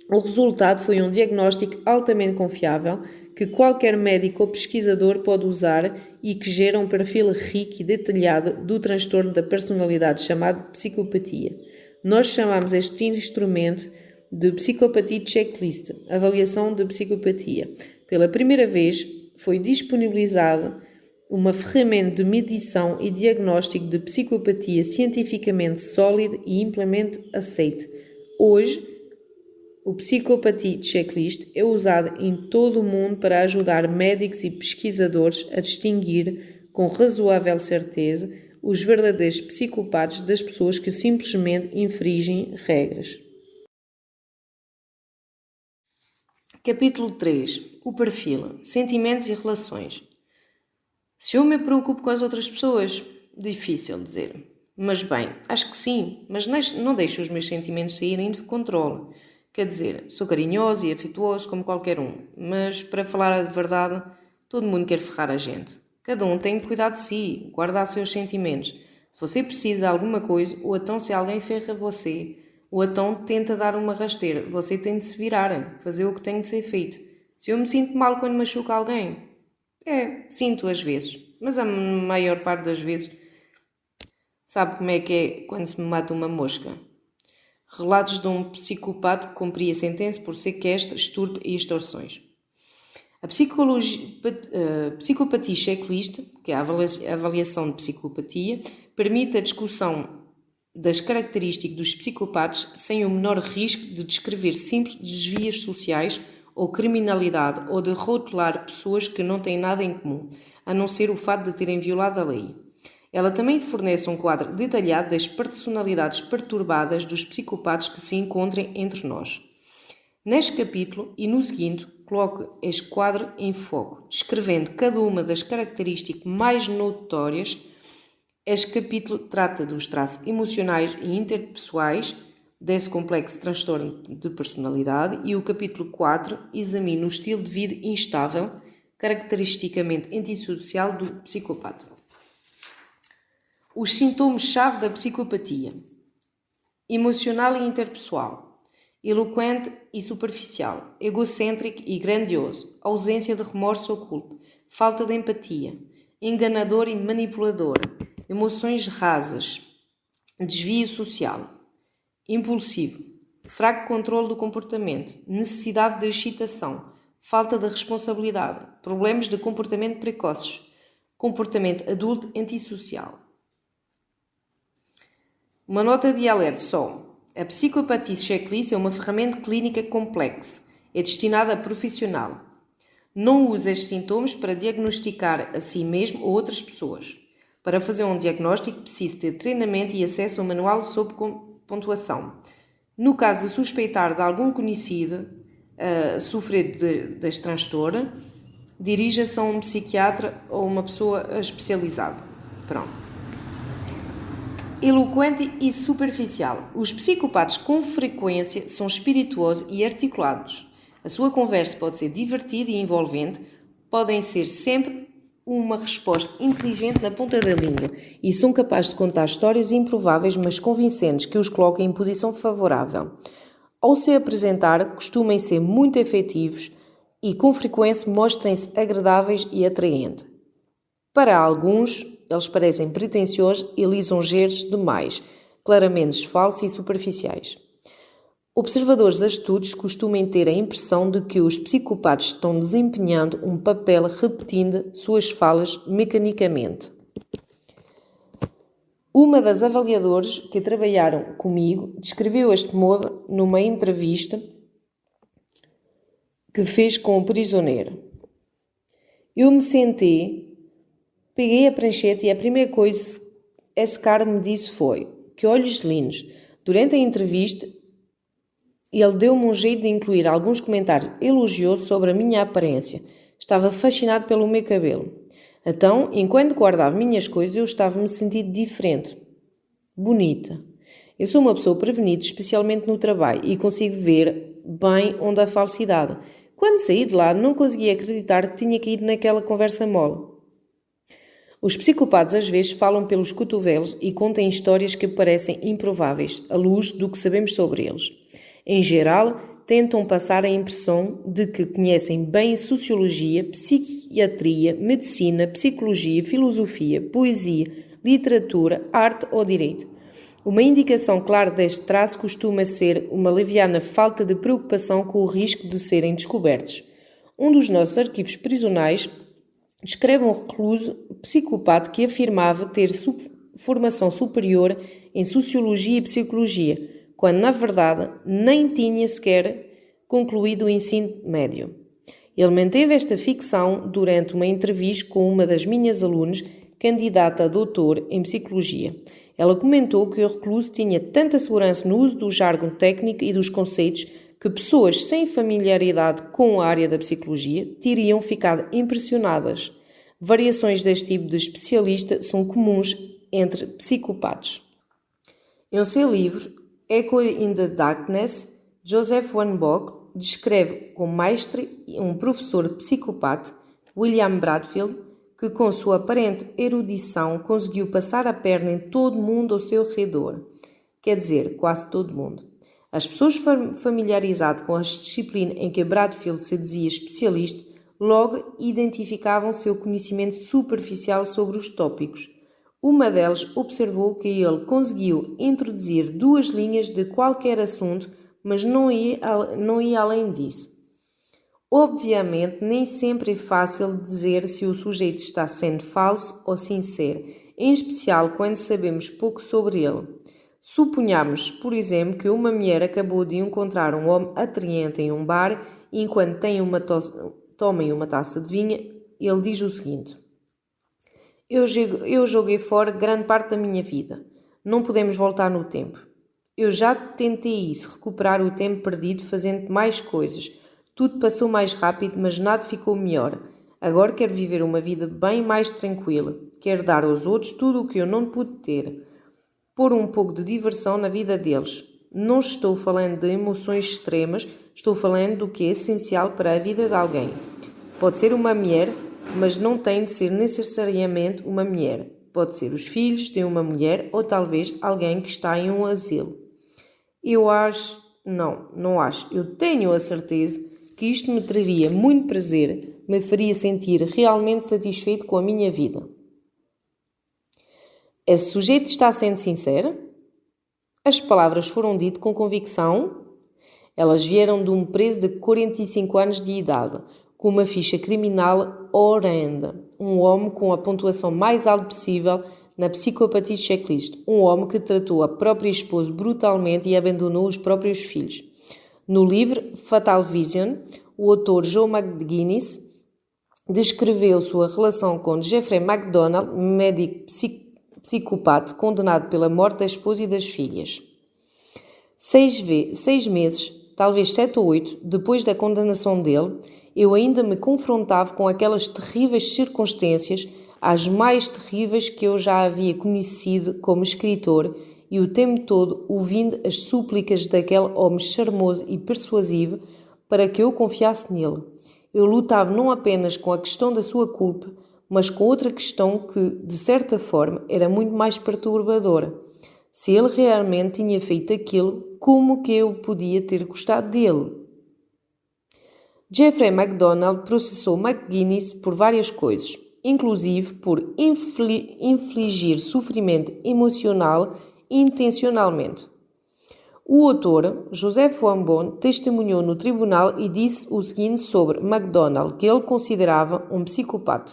O resultado foi um diagnóstico altamente confiável que qualquer médico ou pesquisador pode usar e que gera um perfil rico e detalhado do transtorno da personalidade chamado psicopatia. Nós chamamos este instrumento de Psychopathy Checklist, avaliação de psicopatia. Pela primeira vez foi disponibilizada uma ferramenta de medição e diagnóstico de psicopatia cientificamente sólida e amplamente aceita. Hoje, o Psychopathy Checklist é usado em todo o mundo para ajudar médicos e pesquisadores a distinguir com razoável certeza os verdadeiros psicopatas das pessoas que simplesmente infringem regras. Capítulo 3. O perfil. Sentimentos e relações. Se eu me preocupo com as outras pessoas, difícil dizer. Mas bem, acho que sim, mas não deixo os meus sentimentos saírem de controle. Quer dizer, sou carinhoso e afetuoso como qualquer um, mas para falar a verdade, todo mundo quer ferrar a gente. Cada um tem de cuidar de si, guardar seus sentimentos. Se você precisa de alguma coisa, ou então se alguém ferra você, ou então tenta dar uma rasteira, você tem de se virar, fazer o que tem de ser feito. Se eu me sinto mal quando machuco alguém, sinto às vezes, mas a maior parte das vezes, sabe como é que é quando se me mata uma mosca? Relatos de um psicopata que cumpria sentença por sequestro, estupro e extorsões. A Psychopathy Checklist, que é a avaliação de psicopatia, permite a discussão das características dos psicopatas sem o menor risco de descrever simples desvios sociais ou criminalidade ou de rotular pessoas que não têm nada em comum, a não ser o fato de terem violado a lei. Ela também fornece um quadro detalhado das personalidades perturbadas dos psicopatas que se encontrem entre nós. Neste capítulo e no seguinte, coloco este quadro em foco, descrevendo cada uma das características mais notórias. Este capítulo trata dos traços emocionais e interpessoais desse complexo transtorno de personalidade e o capítulo 4 examina o estilo de vida instável, caracteristicamente antissocial do psicopata. Os sintomas-chave da psicopatia: emocional e interpessoal, eloquente e superficial, egocêntrico e grandioso, ausência de remorso ou culpa, falta de empatia, enganador e manipulador, emoções rasas, desvio social, impulsivo, fraco controle do comportamento, necessidade de excitação, falta de responsabilidade, problemas de comportamento precoces, comportamento adulto antissocial. Uma nota de alerta só. A Psychopathy Checklist é uma ferramenta clínica complexa. É destinada a profissional. Não use estes sintomas para diagnosticar a si mesmo ou outras pessoas. Para fazer um diagnóstico, precisa ter treinamento e acesso a um manual sobre pontuação. No caso de suspeitar de algum conhecido sofrer deste transtorno, dirija-se a um psiquiatra ou uma pessoa especializada. Pronto. Eloquente e superficial. Os psicopatas com frequência são espirituosos e articulados. A sua conversa pode ser divertida e envolvente, podem ser sempre uma resposta inteligente na ponta da língua e são capazes de contar histórias improváveis, mas convincentes, que os colocam em posição favorável. Ao se apresentar, costumam ser muito efetivos e com frequência mostrem-se agradáveis e atraentes. Para alguns, eles parecem pretensiosos e lisonjeiros demais, claramente falsos e superficiais. Observadores astutos costumam ter a impressão de que os psicopatas estão desempenhando um papel repetindo suas falas mecanicamente. Uma das avaliadoras que trabalharam comigo descreveu este modo numa entrevista que fez com o prisioneiro. Eu me sentei, peguei a prancheta e a primeira coisa que esse cara me disse foi: que olhos lindos. Durante a entrevista, ele deu-me um jeito de incluir alguns comentários elogiosos sobre a minha aparência. Estava fascinado pelo meu cabelo. Então, enquanto guardava minhas coisas, eu estava-me sentindo diferente, bonita. Eu sou uma pessoa prevenida, especialmente no trabalho, e consigo ver bem onde há falsidade. Quando saí de lá, não conseguia acreditar que tinha caído naquela conversa mole. Os psicopatas às vezes falam pelos cotovelos e contam histórias que parecem improváveis, à luz do que sabemos sobre eles. Em geral, tentam passar a impressão de que conhecem bem sociologia, psiquiatria, medicina, psicologia, filosofia, poesia, literatura, arte ou direito. Uma indicação clara deste traço costuma ser uma leviana falta de preocupação com o risco de serem descobertos. Um dos nossos arquivos prisionais descreve um recluso psicopata que afirmava ter formação superior em sociologia e psicologia, quando na verdade nem tinha sequer concluído o ensino médio. Ele manteve esta ficção durante uma entrevista com uma das minhas alunas, candidata a doutor em psicologia. Ela comentou que o recluso tinha tanta segurança no uso do jargão técnico e dos conceitos que pessoas sem familiaridade com a área da psicologia teriam ficado impressionadas. Variações deste tipo de especialista são comuns entre psicopatas. Em seu livro Echo in the Darkness, Joseph Wanbock descreve com maestria um professor psicopata, William Bradfield, que com sua aparente erudição conseguiu passar a perna em todo mundo ao seu redor. Quer dizer, quase todo mundo. As pessoas familiarizadas com as disciplinas em que Bradfield se dizia especialista logo identificavam seu conhecimento superficial sobre os tópicos. Uma delas observou que ele conseguiu introduzir 2 linhas de qualquer assunto, mas não ia além disso. Obviamente, nem sempre é fácil dizer se o sujeito está sendo falso ou sincero, em especial quando sabemos pouco sobre ele. Suponhamos, por exemplo, que uma mulher acabou de encontrar um homem atraente em um bar e enquanto tomem uma taça de vinho, ele diz o seguinte: Eu joguei fora grande parte da minha vida. Não podemos voltar no tempo. Eu já tentei isso, recuperar o tempo perdido fazendo mais coisas. Tudo passou mais rápido, mas nada ficou melhor. Agora quero viver uma vida bem mais tranquila. Quero dar aos outros tudo o que eu não pude ter. Pôr um pouco de diversão na vida deles. Não estou falando de emoções extremas, estou falando do que é essencial para a vida de alguém. Pode ser uma mulher, mas não tem de ser necessariamente uma mulher. Pode ser os filhos de uma mulher ou talvez alguém que está em um asilo. Não acho. Eu tenho a certeza que isto me traria muito prazer, me faria sentir realmente satisfeito com a minha vida. Esse sujeito está sendo sincero? As palavras foram ditas com convicção. Elas vieram de um preso de 45 anos de idade, com uma ficha criminal horrenda. Um homem com a pontuação mais alta possível na Psychopathy Checklist. Um homem que tratou a própria esposa brutalmente e abandonou os próprios filhos. No livro Fatal Vision, o autor Joe McGinnis descreveu sua relação com Jeffrey MacDonald, médico psicopata condenado pela morte da esposa e das filhas. 6 meses, talvez 7 ou 8, depois da condenação dele, eu ainda me confrontava com aquelas terríveis circunstâncias, as mais terríveis que eu já havia conhecido como escritor, e o tempo todo ouvindo as súplicas daquele homem charmoso e persuasivo para que eu confiasse nele. Eu lutava não apenas com a questão da sua culpa, mas com outra questão que, de certa forma, era muito mais perturbadora. Se ele realmente tinha feito aquilo, como que eu podia ter gostado dele? Jeffrey MacDonald processou McGuinness por várias coisas, inclusive por infligir sofrimento emocional intencionalmente. O autor, Joseph Wambon, testemunhou no tribunal e disse o seguinte sobre MacDonald, que ele considerava um psicopata.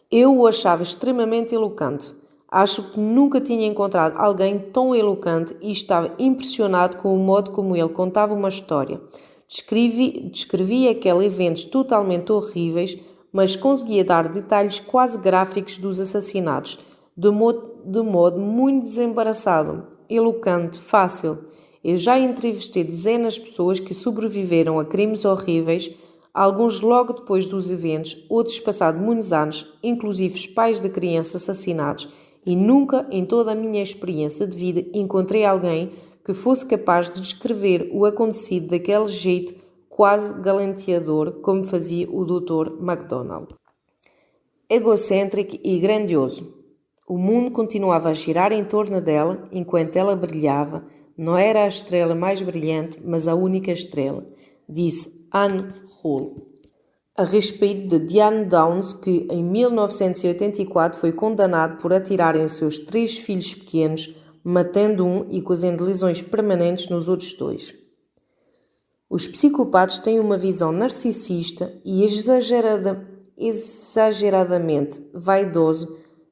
Eu o achava extremamente eloquente. Acho que nunca tinha encontrado alguém tão eloquente e estava impressionado com o modo como ele contava uma história. Descrevia aqueles eventos totalmente horríveis, mas conseguia dar detalhes quase gráficos dos assassinatos, de modo muito desembaraçado, eloquente, fácil. Eu já entrevistei dezenas de pessoas que sobreviveram a crimes horríveis, alguns logo depois dos eventos, outros passados muitos anos, inclusive os pais de crianças assassinados, e nunca, em toda a minha experiência de vida, encontrei alguém que fosse capaz de descrever o acontecido daquele jeito quase galanteador, como fazia o Dr. MacDonald. Egocêntrico e grandioso. O mundo continuava a girar em torno dela enquanto ela brilhava. Não era a estrela mais brilhante, mas a única estrela, disse Anne Hull a respeito de Diane Downs, que em 1984 foi condenado por atirar em seus 3 filhos pequenos, matando um e causando lesões permanentes nos outros 2. Os psicopatas têm uma visão narcisista e exageradamente vaidosa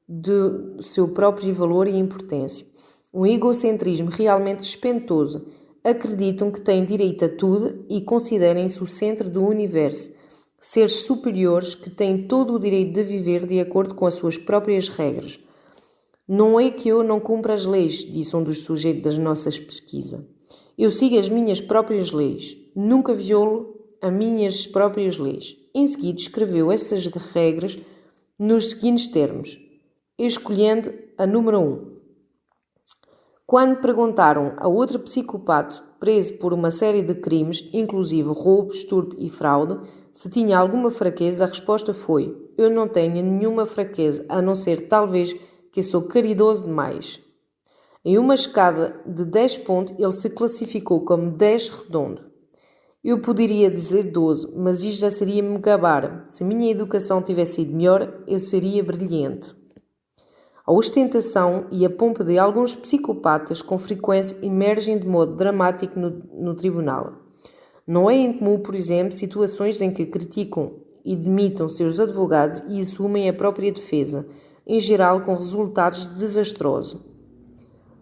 do seu próprio valor e importância. Um egocentrismo realmente espantoso. Acreditam que têm direito a tudo e considerem-se o centro do universo. Seres superiores que têm todo o direito de viver de acordo com as suas próprias regras. Não é que eu não cumpra as leis, disse um dos sujeitos das nossas pesquisas. Eu sigo as minhas próprias leis. Nunca violo as minhas próprias leis. Em seguida, escreveu essas regras nos seguintes termos, escolhendo a número 1. Quando perguntaram a outro psicopata preso por uma série de crimes, inclusive roubo, estupro e fraude, se tinha alguma fraqueza, a resposta foi: eu não tenho nenhuma fraqueza, a não ser talvez que eu sou caridoso demais. Em uma escada de 10 pontos, ele se classificou como 10 redondo. Eu poderia dizer 12, mas isto já seria me gabar. Se a minha educação tivesse sido melhor, eu seria brilhante. A ostentação e a pompa de alguns psicopatas com frequência emergem de modo dramático no tribunal. Não é incomum, por exemplo, situações em que criticam e demitam seus advogados e assumem a própria defesa, em geral com resultados desastrosos.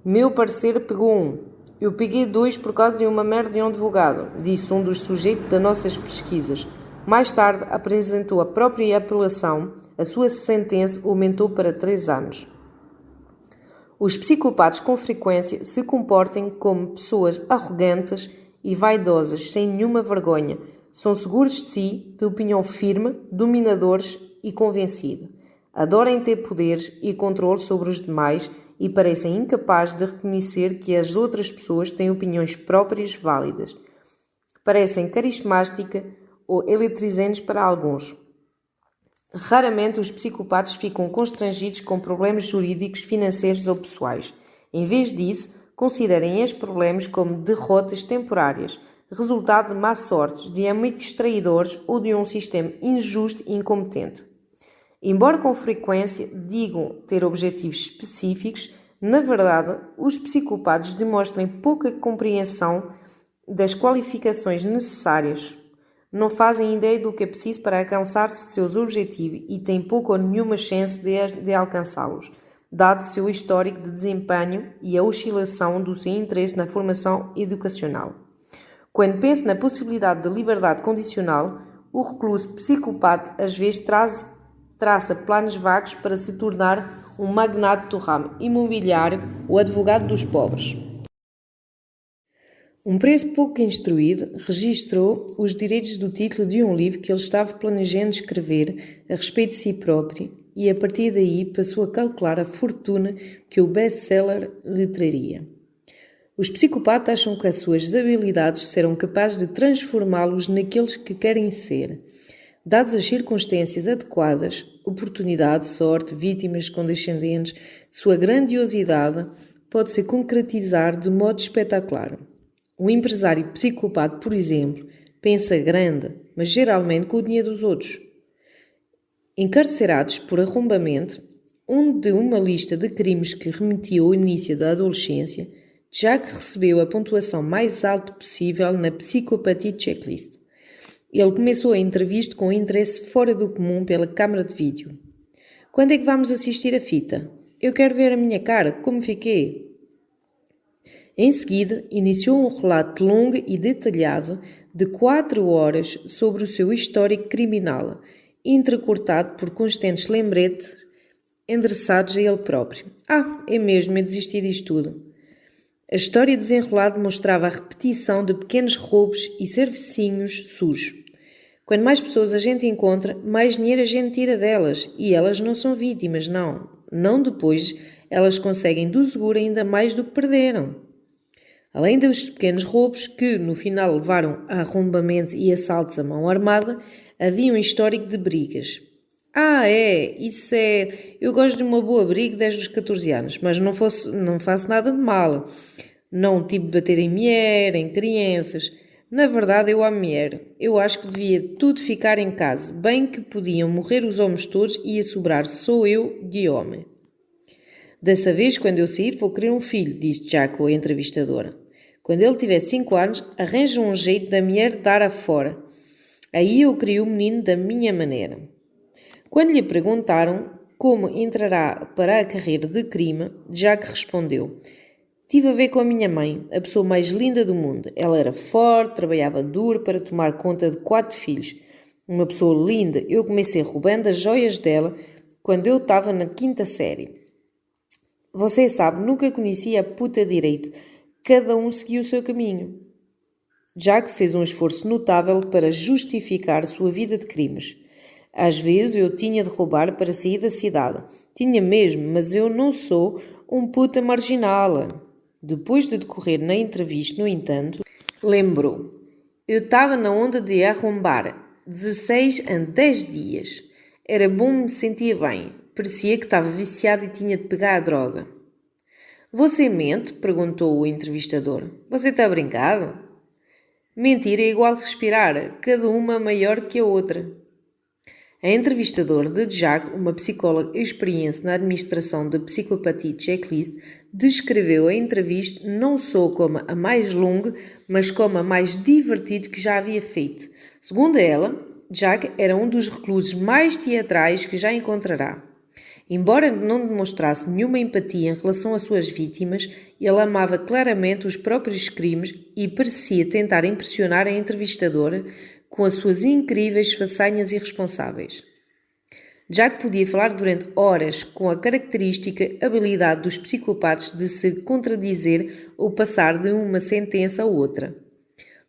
Meu parceiro pegou um. Eu peguei 2 por causa de uma merda de um advogado, disse um dos sujeitos das nossas pesquisas. Mais tarde apresentou a própria apelação. A sua sentença aumentou para 3 anos. Os psicopatas com frequência se comportam como pessoas arrogantes e vaidosas, sem nenhuma vergonha. São seguros de si, de opinião firme, dominadores e convencidos. Adoram ter poderes e controle sobre os demais e parecem incapazes de reconhecer que as outras pessoas têm opiniões próprias válidas. Parecem carismáticas ou eletrizantes para alguns. Raramente os psicopatas ficam constrangidos com problemas jurídicos, financeiros ou pessoais. Em vez disso, considerem estes problemas como derrotas temporárias, resultado de má sorte, de amigos traidores ou de um sistema injusto e incompetente. Embora com frequência digam ter objetivos específicos, na verdade, os psicopatas demonstram pouca compreensão das qualificações necessárias. Não fazem ideia do que é preciso para alcançar seus objetivos e têm pouca ou nenhuma chance de alcançá-los, dado seu histórico de desempenho e a oscilação do seu interesse na formação educacional. Quando pensa na possibilidade de liberdade condicional, o recluso psicopata às vezes traça planos vagos para se tornar um magnate do ramo imobiliário ou advogado dos pobres. Um preso pouco instruído registrou os direitos do título de um livro que ele estava planejando escrever a respeito de si próprio e, a partir daí, passou a calcular a fortuna que o best-seller lhe traria. Os psicopatas acham que as suas habilidades serão capazes de transformá-los naqueles que querem ser. Dadas as circunstâncias adequadas, oportunidade, sorte, vítimas condescendentes, sua grandiosidade pode se concretizar de modo espetacular. Um empresário psicopata, por exemplo, Pensa grande, mas geralmente com o dinheiro dos outros. Encarcerados por arrombamento, de uma lista de crimes que remetia ao início da adolescência, Jack recebeu a pontuação mais alta possível na Psychopathia Checklist. Ele começou a entrevista com interesse fora do comum pela câmara de vídeo. Quando é que vamos assistir a fita? Eu quero ver a minha cara, como fiquei. Em seguida, iniciou um relato longo e detalhado de 4 horas sobre o seu histórico criminal, entrecortado por constantes lembretes endereçados a ele próprio. É mesmo, eu desisti disto tudo. A história desenrolada mostrava a repetição de pequenos roubos e servicinhos sujos. Quanto mais pessoas a gente encontra, mais dinheiro a gente tira delas. E elas não são vítimas, não. Não depois, elas conseguem do seguro ainda mais do que perderam. Além dos pequenos roubos, que no final levaram a arrombamentos e assaltos à mão armada, havia um histórico de brigas. Isso é... Eu gosto de uma boa briga desde os 14 anos, mas não faço nada de mal. Não tipo bater em mulher, em crianças. Na verdade, eu amo mulher. Eu acho que devia tudo ficar em casa. Bem que podiam morrer os homens todos e ia sobrar só eu de homem. Dessa vez, quando eu sair, vou querer um filho, disse Jack à entrevistadora. Quando ele tiver 5 anos, arranja um jeito da mulher dar afora. Aí eu crio o menino da minha maneira. Quando lhe perguntaram como entrará para a carreira de crime, Jack respondeu: tive a ver com a minha mãe, a pessoa mais linda do mundo. Ela era forte, trabalhava duro para tomar conta de 4 filhos. Uma pessoa linda. Eu comecei roubando as joias dela quando eu estava na 5ª série. Você sabe, nunca conheci a puta direito. Cada um seguiu o seu caminho. Jack fez um esforço notável para justificar sua vida de crimes. Às vezes eu tinha de roubar para sair da cidade. Tinha mesmo, mas eu não sou um puta marginal. Depois de decorrer na entrevista, no entanto, lembrou. Eu estava na onda de arrombar 16 em 10 dias. Era bom, me sentia bem. Parecia que estava viciado e tinha de pegar a droga. Você mente? Perguntou o entrevistador. Você está brincado? Mentir é igual a respirar, cada uma maior que a outra. A entrevistadora de Jack, uma psicóloga experiente na administração da Psychopathia Checklist, descreveu a entrevista não só como a mais longa, mas como a mais divertida que já havia feito. Segundo ela, Jack era um dos reclusos mais teatrais que já encontrará. Embora não demonstrasse nenhuma empatia em relação às suas vítimas, ele amava claramente os próprios crimes e parecia tentar impressionar a entrevistadora com as suas incríveis façanhas irresponsáveis. Jack podia falar durante horas com a característica habilidade dos psicopatas de se contradizer ou passar de uma sentença a outra.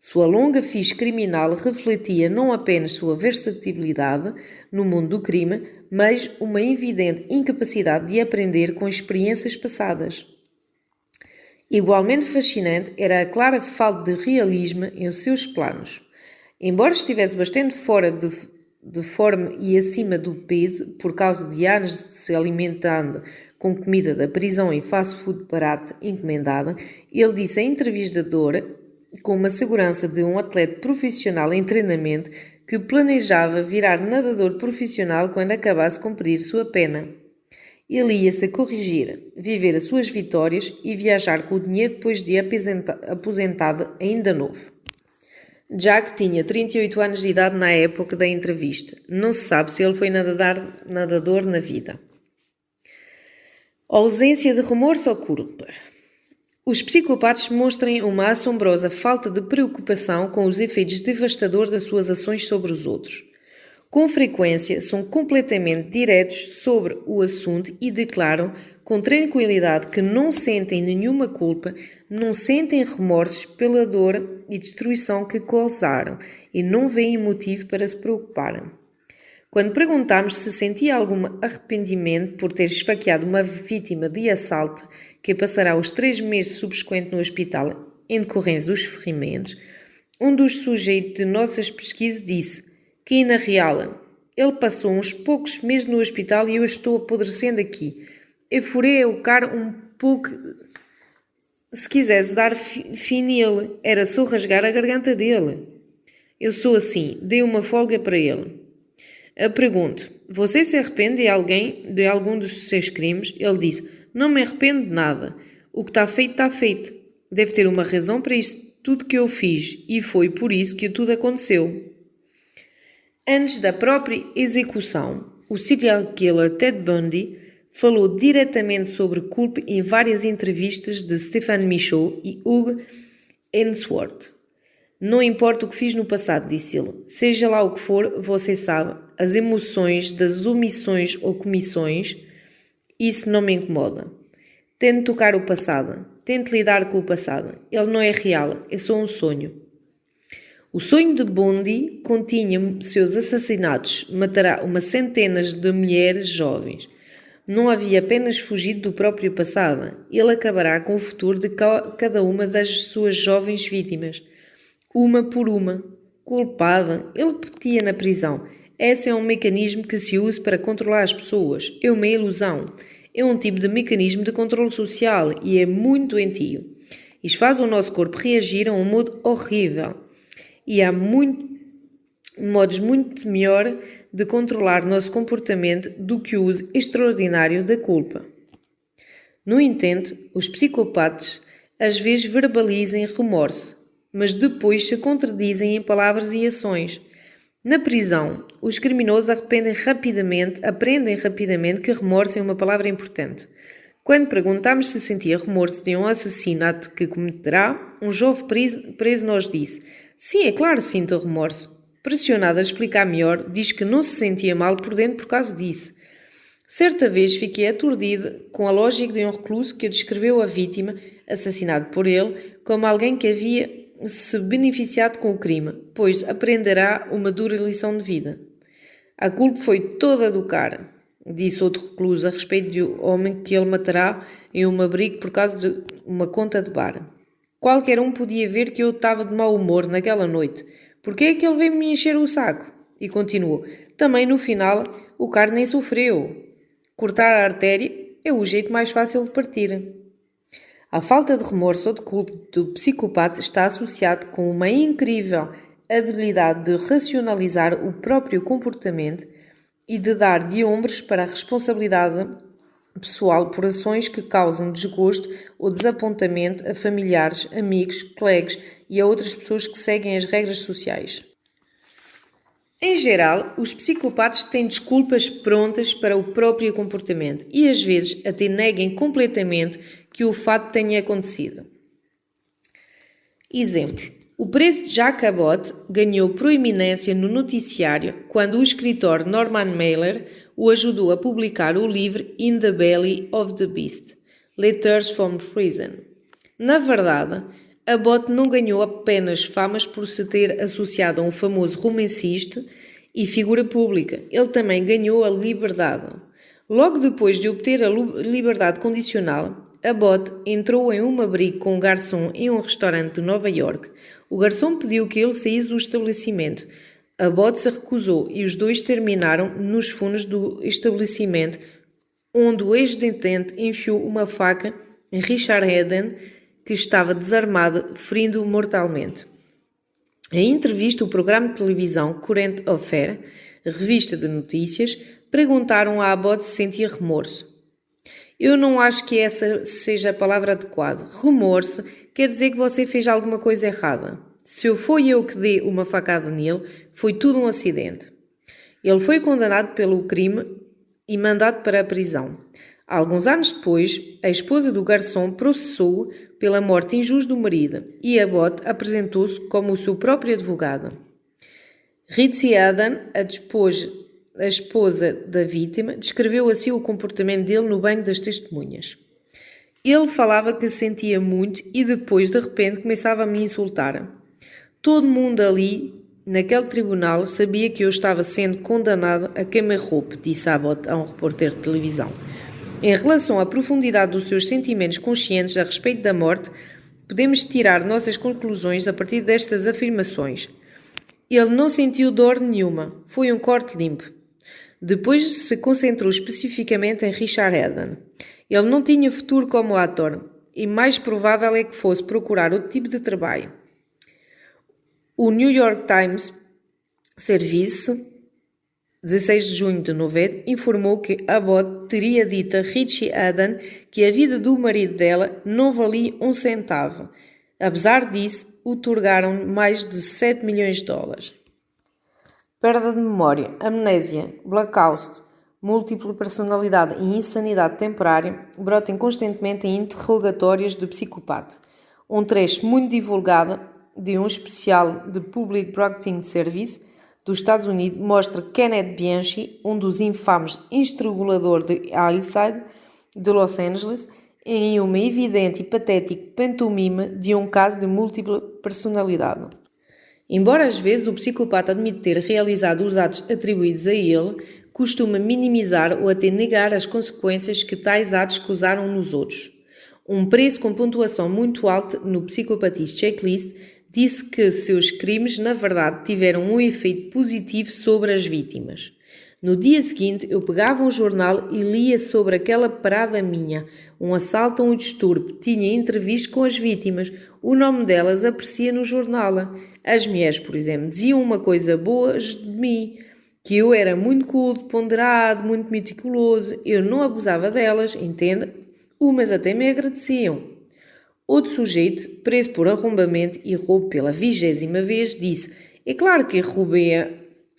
Sua longa ficha criminal refletia não apenas sua versatilidade no mundo do crime, mas uma evidente incapacidade de aprender com experiências passadas. Igualmente fascinante era a clara falta de realismo em seus planos. Embora estivesse bastante fora de forma e acima do peso, por causa de anos de se alimentando com comida da prisão e fast food barato encomendada, ele disse à entrevistadora, com uma segurança de um atleta profissional em treinamento, que planejava virar nadador profissional quando acabasse de cumprir sua pena. Ele ia-se a corrigir, viver as suas vitórias e viajar com o dinheiro depois de aposentado ainda novo. Jack tinha 38 anos de idade na época da entrevista. Não se sabe se ele foi nadador na vida. Ausência de remorso ou culpa. Os psicopatas mostram uma assombrosa falta de preocupação com os efeitos devastadores das suas ações sobre os outros. Com frequência, são completamente diretos sobre o assunto e declaram com tranquilidade que não sentem nenhuma culpa, não sentem remorsos pela dor e destruição que causaram e não veem motivo para se preocuparem. Quando perguntamos se sentia algum arrependimento por ter esfaqueado uma vítima de assalto que passará os 3 meses subsequentes no hospital em decorrência dos ferimentos, um dos sujeitos de nossas pesquisas disse que, na real, ele passou uns poucos meses no hospital e eu estou apodrecendo aqui. Eu furei o cara um pouco. Se quisesse dar fim nele, era só rasgar a garganta dele. Eu sou assim, dei uma folga para ele. Eu pergunto, você se arrepende de algum dos seus crimes? Ele diz, não me arrependo de nada. O que está feito, está feito. Deve ter uma razão para isto tudo que eu fiz e foi por isso que tudo aconteceu. Antes da própria execução, o serial killer Ted Bundy falou diretamente sobre culpa em várias entrevistas de Stephen Michaud e Hugh Ainsworth. Não importa o que fiz no passado, disse ele. Seja lá o que for, você sabe, as emoções das omissões ou comissões, isso não me incomoda. Tente tocar o passado. Tente lidar com o passado. Ele não é real, é só um sonho. O sonho de Bundy continha seus assassinatos. Matará uma centenas de mulheres jovens. Não havia apenas fugido do próprio passado. Ele acabará com o futuro de cada uma das suas jovens vítimas. Uma por uma. Culpada. Ele repetia na prisão. Esse é um mecanismo que se usa para controlar as pessoas. É uma ilusão. É um tipo de mecanismo de controle social e é muito doentio. Isto faz o nosso corpo reagir a um modo horrível. E há modos muito melhor de controlar nosso comportamento do que o uso extraordinário da culpa. No entanto, os psicopatas às vezes verbalizam remorso, mas depois se contradizem em palavras e ações. Na prisão, os criminosos aprendem rapidamente que remorso é uma palavra importante. Quando perguntamos se sentia remorso de um assassinato que cometerá, um jovem preso nos disse: sim, é claro, sinto remorso. Pressionado a explicar melhor, diz que não se sentia mal por dentro por causa disso. Certa vez fiquei aturdido com a lógica de um recluso que descreveu a vítima, assassinado por ele, como alguém que havia se beneficiado com o crime, pois aprenderá uma dura lição de vida. A culpa foi toda do cara, disse outro recluso a respeito do homem que ele matará em um abrigo por causa de uma conta de bar. Qualquer um podia ver que eu estava de mau humor naquela noite. Porquê é que ele veio me encher o saco? E continuou. Também no final o cara nem sofreu. Cortar a artéria é o jeito mais fácil de partir. A falta de remorso ou de culpa do psicopata está associado com uma incrível habilidade de racionalizar o próprio comportamento e de dar de ombros para a responsabilidade pessoal por ações que causam desgosto ou desapontamento a familiares, amigos, colegas e a outras pessoas que seguem as regras sociais. Em geral, os psicopatas têm desculpas prontas para o próprio comportamento e às vezes até negam completamente que o fato tenha acontecido. Exemplo: o preso Jack Abbott ganhou proeminência no noticiário quando o escritor Norman Mailer o ajudou a publicar o livro In the Belly of the Beast, Letters from Prison. Na verdade, Abbott não ganhou apenas famas por se ter associado a um famoso romancista e figura pública, ele também ganhou a liberdade. Logo depois de obter a liberdade condicional, Abbott entrou em um abrigo com um garçom em um restaurante de Nova York. O garçom pediu que ele saísse do estabelecimento. Abbott se recusou e os dois terminaram nos fundos do estabelecimento, onde o ex-detente enfiou uma faca em Richard Eden, que estava desarmado, ferindo-o mortalmente. Em entrevista ao programa de televisão Current Affair, revista de notícias, perguntaram a Abbott se sentia remorso. Eu não acho que essa seja a palavra adequada. Remorso quer dizer que você fez alguma coisa errada. Se fui eu que dei uma facada nele, foi tudo um acidente. Ele foi condenado pelo crime e mandado para a prisão. Alguns anos depois, a esposa do garçom processou-o pela morte injusta do marido e Abbott apresentou-se como o seu próprio advogado. Ritzie Adam, a esposa da vítima, descreveu assim o comportamento dele no banco das testemunhas. Ele falava que sentia muito e depois, de repente, começava a me insultar. Todo mundo ali, naquele tribunal, sabia que eu estava sendo condenado a queima-roupa, disse Abbott a um repórter de televisão. Em relação à profundidade dos seus sentimentos conscientes a respeito da morte, podemos tirar nossas conclusões a partir destas afirmações. Ele não sentiu dor nenhuma, foi um corte limpo. Depois se concentrou especificamente em Richard Eden. Ele não tinha futuro como ator e mais provável é que fosse procurar outro tipo de trabalho. O New York Times Service, 16 de junho de 90, informou que Abbott teria dito a Richie Adam que a vida do marido dela não valia um centavo. Apesar disso, outorgaram mais de 7 milhões de dólares. Perda de memória, amnésia, blackout, múltipla personalidade e insanidade temporária brotam constantemente em interrogatórios de psicopata. Um trecho muito divulgado de um especial de Public Broadcasting Service dos Estados Unidos mostra Kenneth Bianchi, um dos infames estranguladores de Hillside, de Los Angeles, em uma evidente e patética pantomima de um caso de múltipla personalidade. Embora às vezes o psicopata admita ter realizado os atos atribuídos a ele, costuma minimizar ou até negar as consequências que tais atos causaram nos outros. Um preço com pontuação muito alta no Psychopathist Checklist disse que seus crimes, na verdade, tiveram um efeito positivo sobre as vítimas. No dia seguinte, eu pegava um jornal e lia sobre aquela parada minha, um assalto ou um distúrbio. Tinha entrevista com as vítimas. O nome delas aparecia no jornal. As mulheres, por exemplo, diziam uma coisa boa de mim, que eu era muito culto, ponderado, muito meticuloso. Eu não abusava delas, entende? Umas até me agradeciam. Outro sujeito, preso por arrombamento e roubo pela 20ª vez, disse: é claro que roubei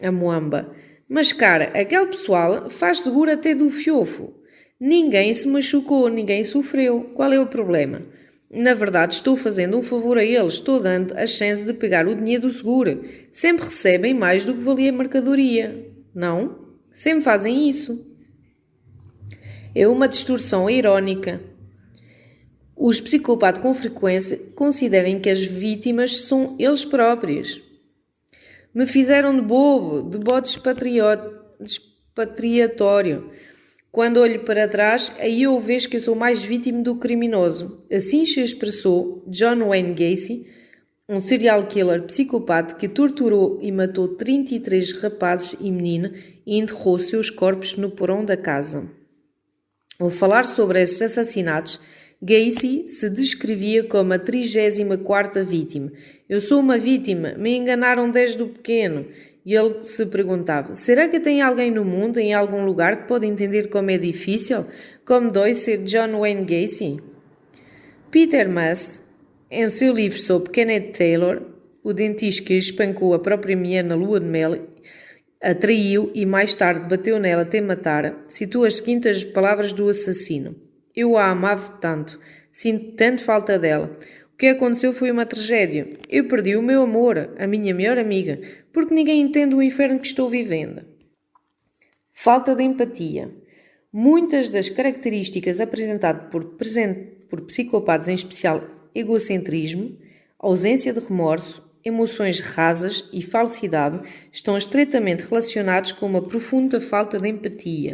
a moamba, mas cara, aquele pessoal faz seguro até do fiofo. Ninguém se machucou, ninguém sofreu. Qual é o problema? Na verdade, estou fazendo um favor a eles, estou dando a chance de pegar o dinheiro do seguro. Sempre recebem mais do que valia a mercadoria. Não? Sempre fazem isso. É uma distorção irónica. Os psicopatas com frequência consideram que as vítimas são eles próprios. Me fizeram de bobo, de bode expatriatório. Quando olho para trás, aí eu vejo que eu sou mais vítima do criminoso. Assim se expressou John Wayne Gacy, um serial killer psicopata que torturou e matou 33 rapazes e meninas e enterrou seus corpos no porão da casa. Ao falar sobre esses assassinatos, Gacy se descrevia como a 34ª vítima. Eu sou uma vítima, me enganaram desde o pequeno. E ele se perguntava, será que tem alguém no mundo, em algum lugar, que pode entender como é difícil, como dói ser John Wayne Gacy? Peter Maas, em seu livro sobre Kenneth Taylor, o dentista que espancou a própria mulher na lua de mel, a traiu e mais tarde bateu nela até matar, citou as seguintes palavras do assassino. Eu a amava tanto, sinto tanto falta dela. O que aconteceu foi uma tragédia. Eu perdi o meu amor, a minha melhor amiga, porque ninguém entende o inferno que estou vivendo. Falta de empatia. Muitas das características apresentadas por psicopatas, em especial egocentrismo, ausência de remorso, emoções rasas e falsidade, estão estreitamente relacionados com uma profunda falta de empatia.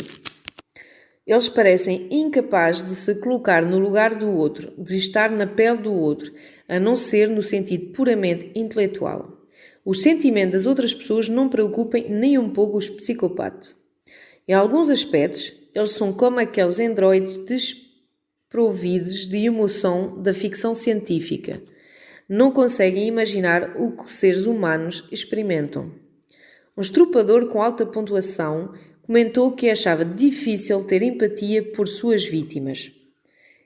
Eles parecem incapazes de se colocar no lugar do outro, de estar na pele do outro, a não ser no sentido puramente intelectual. Os sentimentos das outras pessoas não preocupam nem um pouco os psicopatas. Em alguns aspectos, eles são como aqueles androides desprovidos de emoção da ficção científica. Não conseguem imaginar o que os seres humanos experimentam. Um estrupador com alta pontuação comentou que achava difícil ter empatia por suas vítimas.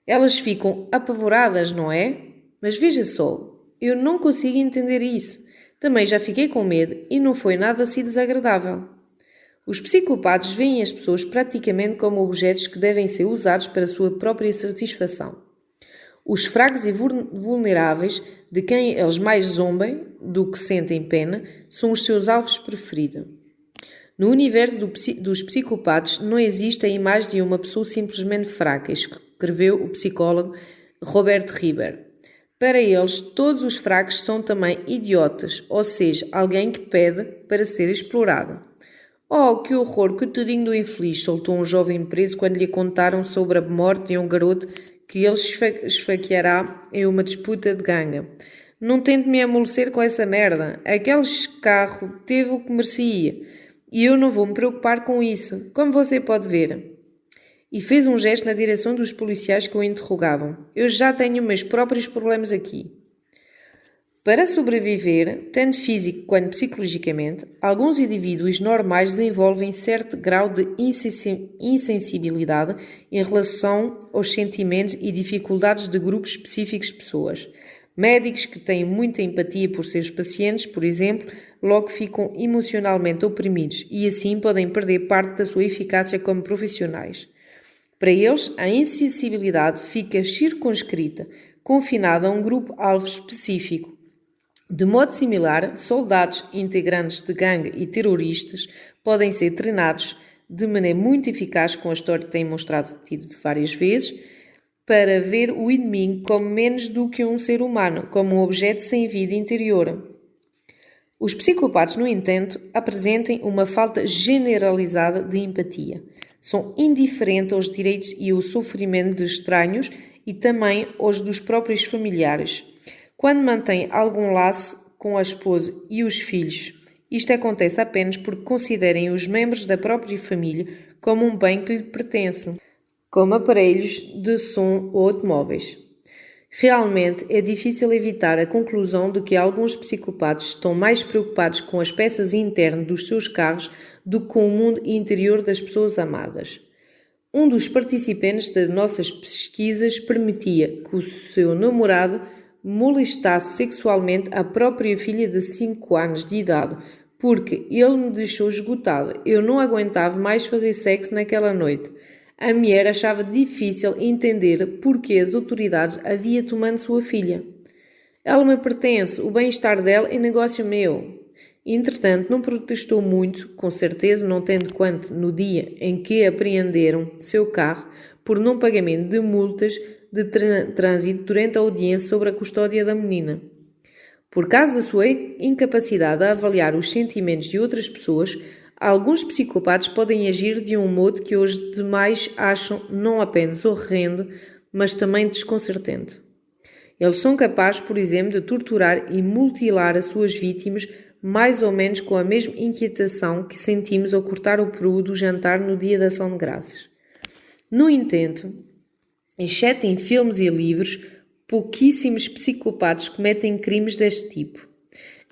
Elas ficam apavoradas, não é? Mas veja só, eu não consigo entender isso. Também já fiquei com medo e não foi nada assim desagradável. Os psicopatas veem as pessoas praticamente como objetos que devem ser usados para a sua própria satisfação. Os fracos e vulneráveis, de quem eles mais zombem do que sentem pena, são os seus alvos preferidos. No universo dos psicopatas não existe a imagem de uma pessoa simplesmente fraca, escreveu o psicólogo Robert Rieber. Para eles, todos os fracos são também idiotas, ou seja, alguém que pede para ser explorado. Oh, que horror, coitadinho do infeliz, soltou um jovem preso quando lhe contaram sobre a morte de um garoto que ele esfaqueará em uma disputa de ganga. Não tente me amolecer com essa merda. Aquele carro teve o que merecia. E eu não vou me preocupar com isso, como você pode ver. E fez um gesto na direção dos policiais que o interrogavam. Eu já tenho meus próprios problemas aqui. Para sobreviver, tanto físico quanto psicologicamente, alguns indivíduos normais desenvolvem certo grau de insensibilidade em relação aos sentimentos e dificuldades de grupos específicos de pessoas. Médicos que têm muita empatia por seus pacientes, por exemplo, logo ficam emocionalmente oprimidos e assim podem perder parte da sua eficácia como profissionais. Para eles, a insensibilidade fica circunscrita, confinada a um grupo-alvo específico. De modo similar, soldados, integrantes de gangue e terroristas podem ser treinados de maneira muito eficaz, com a história que tem mostrado repetido várias vezes, para ver o inimigo como menos do que um ser humano, como um objeto sem vida interior. Os psicopatas, no entanto, apresentam uma falta generalizada de empatia. São indiferentes aos direitos e ao sofrimento de estranhos e também aos dos próprios familiares. Quando mantém algum laço com a esposa e os filhos, isto acontece apenas porque considerem os membros da própria família como um bem que lhe pertence, como aparelhos de som ou automóveis. Realmente é difícil evitar a conclusão de que alguns psicopatas estão mais preocupados com as peças internas dos seus carros do que com o mundo interior das pessoas amadas. Um dos participantes das nossas pesquisas permitia que o seu namorado molestasse sexualmente a própria filha de 5 anos de idade, porque ele me deixou esgotada. Eu não aguentava mais fazer sexo naquela noite. A mulher achava difícil entender porque as autoridades haviam tomado sua filha. Ela me pertence, o bem-estar dela é negócio meu. Entretanto, não protestou muito, com certeza não tendo quanto no dia em que apreenderam seu carro por não pagamento de multas de trânsito durante a audiência sobre a custódia da menina. Por causa da sua incapacidade a avaliar os sentimentos de outras pessoas, alguns psicopatas podem agir de um modo que os demais acham não apenas horrendo, mas também desconcertante. Eles são capazes, por exemplo, de torturar e mutilar as suas vítimas mais ou menos com a mesma inquietação que sentimos ao cortar o peru do jantar no dia da Ação de Graças. No entanto, exceto em filmes e livros, pouquíssimos psicopatas cometem crimes deste tipo.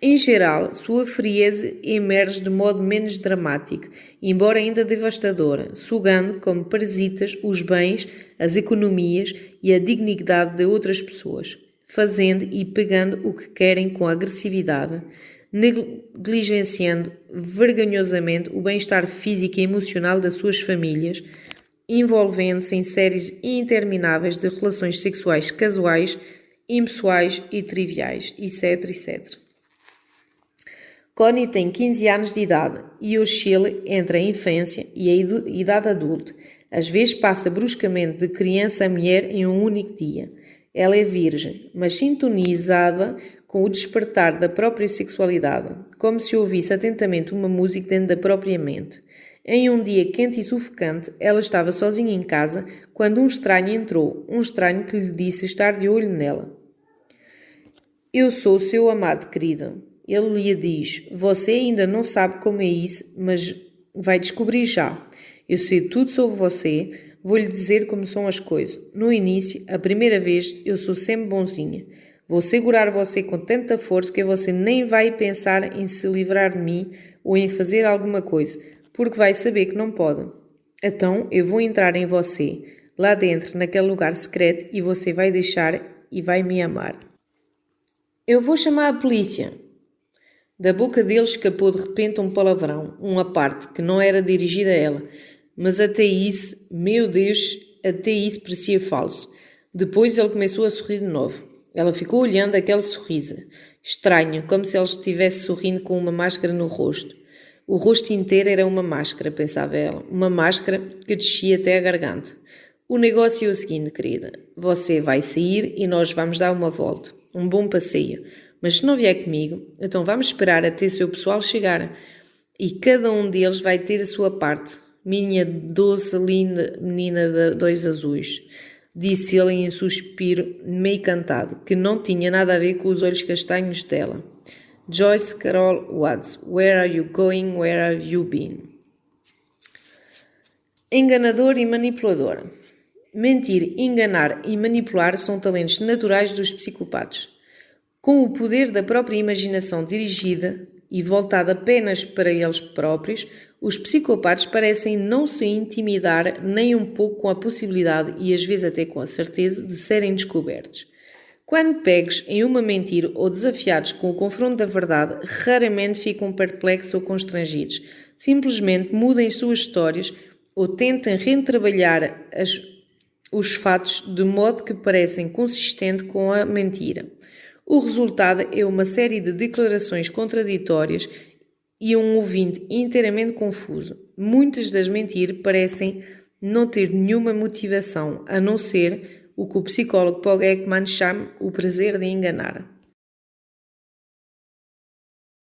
Em geral, sua frieza emerge de modo menos dramático, embora ainda devastadora, sugando como parasitas os bens, as economias e a dignidade de outras pessoas, fazendo e pegando o que querem com agressividade, negligenciando vergonhosamente o bem-estar físico e emocional das suas famílias, envolvendo-se em séries intermináveis de relações sexuais casuais, impessoais e triviais, etc, etc. Connie tem 15 anos de idade e oscila entre a infância e a idade adulta. Às vezes passa bruscamente de criança a mulher em um único dia. Ela é virgem, mas sintonizada com o despertar da própria sexualidade, como se ouvisse atentamente uma música dentro da própria mente. Em um dia quente e sufocante, ela estava sozinha em casa quando um estranho entrou, um estranho que lhe disse estar de olho nela. Eu sou seu amado, querida. Ele lhe diz, você ainda não sabe como é isso, mas vai descobrir já. Eu sei tudo sobre você, vou-lhe dizer como são as coisas. No início, a primeira vez, eu sou sempre bonzinha. Vou segurar você com tanta força que você nem vai pensar em se livrar de mim ou em fazer alguma coisa, porque vai saber que não pode. Então, eu vou entrar em você, lá dentro, naquele lugar secreto, e você vai deixar e vai me amar. Eu vou chamar a polícia. Da boca dele escapou de repente um palavrão, uma parte que não era dirigida a ela. Mas até isso, meu Deus, até isso parecia falso. Depois ele começou a sorrir de novo. Ela ficou olhando aquele sorriso, estranho, como se ele estivesse sorrindo com uma máscara no rosto. O rosto inteiro era uma máscara, pensava ela, uma máscara que descia até a garganta. O negócio é o seguinte, querida, você vai sair e nós vamos dar uma volta, um bom passeio. Mas se não vier comigo, então vamos esperar até o seu pessoal chegar. E cada um deles vai ter a sua parte. Minha doce, linda menina de olhos azuis. Disse ele em um suspiro meio cantado, que não tinha nada a ver com os olhos castanhos dela. Joyce Carol Watts, where are you going, where have you been? Enganador e manipulador. Mentir, enganar e manipular são talentos naturais dos psicopatas. Com o poder da própria imaginação dirigida e voltada apenas para eles próprios, os psicopatas parecem não se intimidar nem um pouco com a possibilidade e às vezes até com a certeza de serem descobertos. Quando pegos em uma mentira ou desafiados com o confronto da verdade, raramente ficam perplexos ou constrangidos. Simplesmente mudem suas histórias ou tentem retrabalhar os fatos de modo que parecem consistentes com a mentira. O resultado é uma série de declarações contraditórias e um ouvinte inteiramente confuso. Muitas das mentiras parecem não ter nenhuma motivação, a não ser o que o psicólogo Paul Ekman chama o prazer de enganar.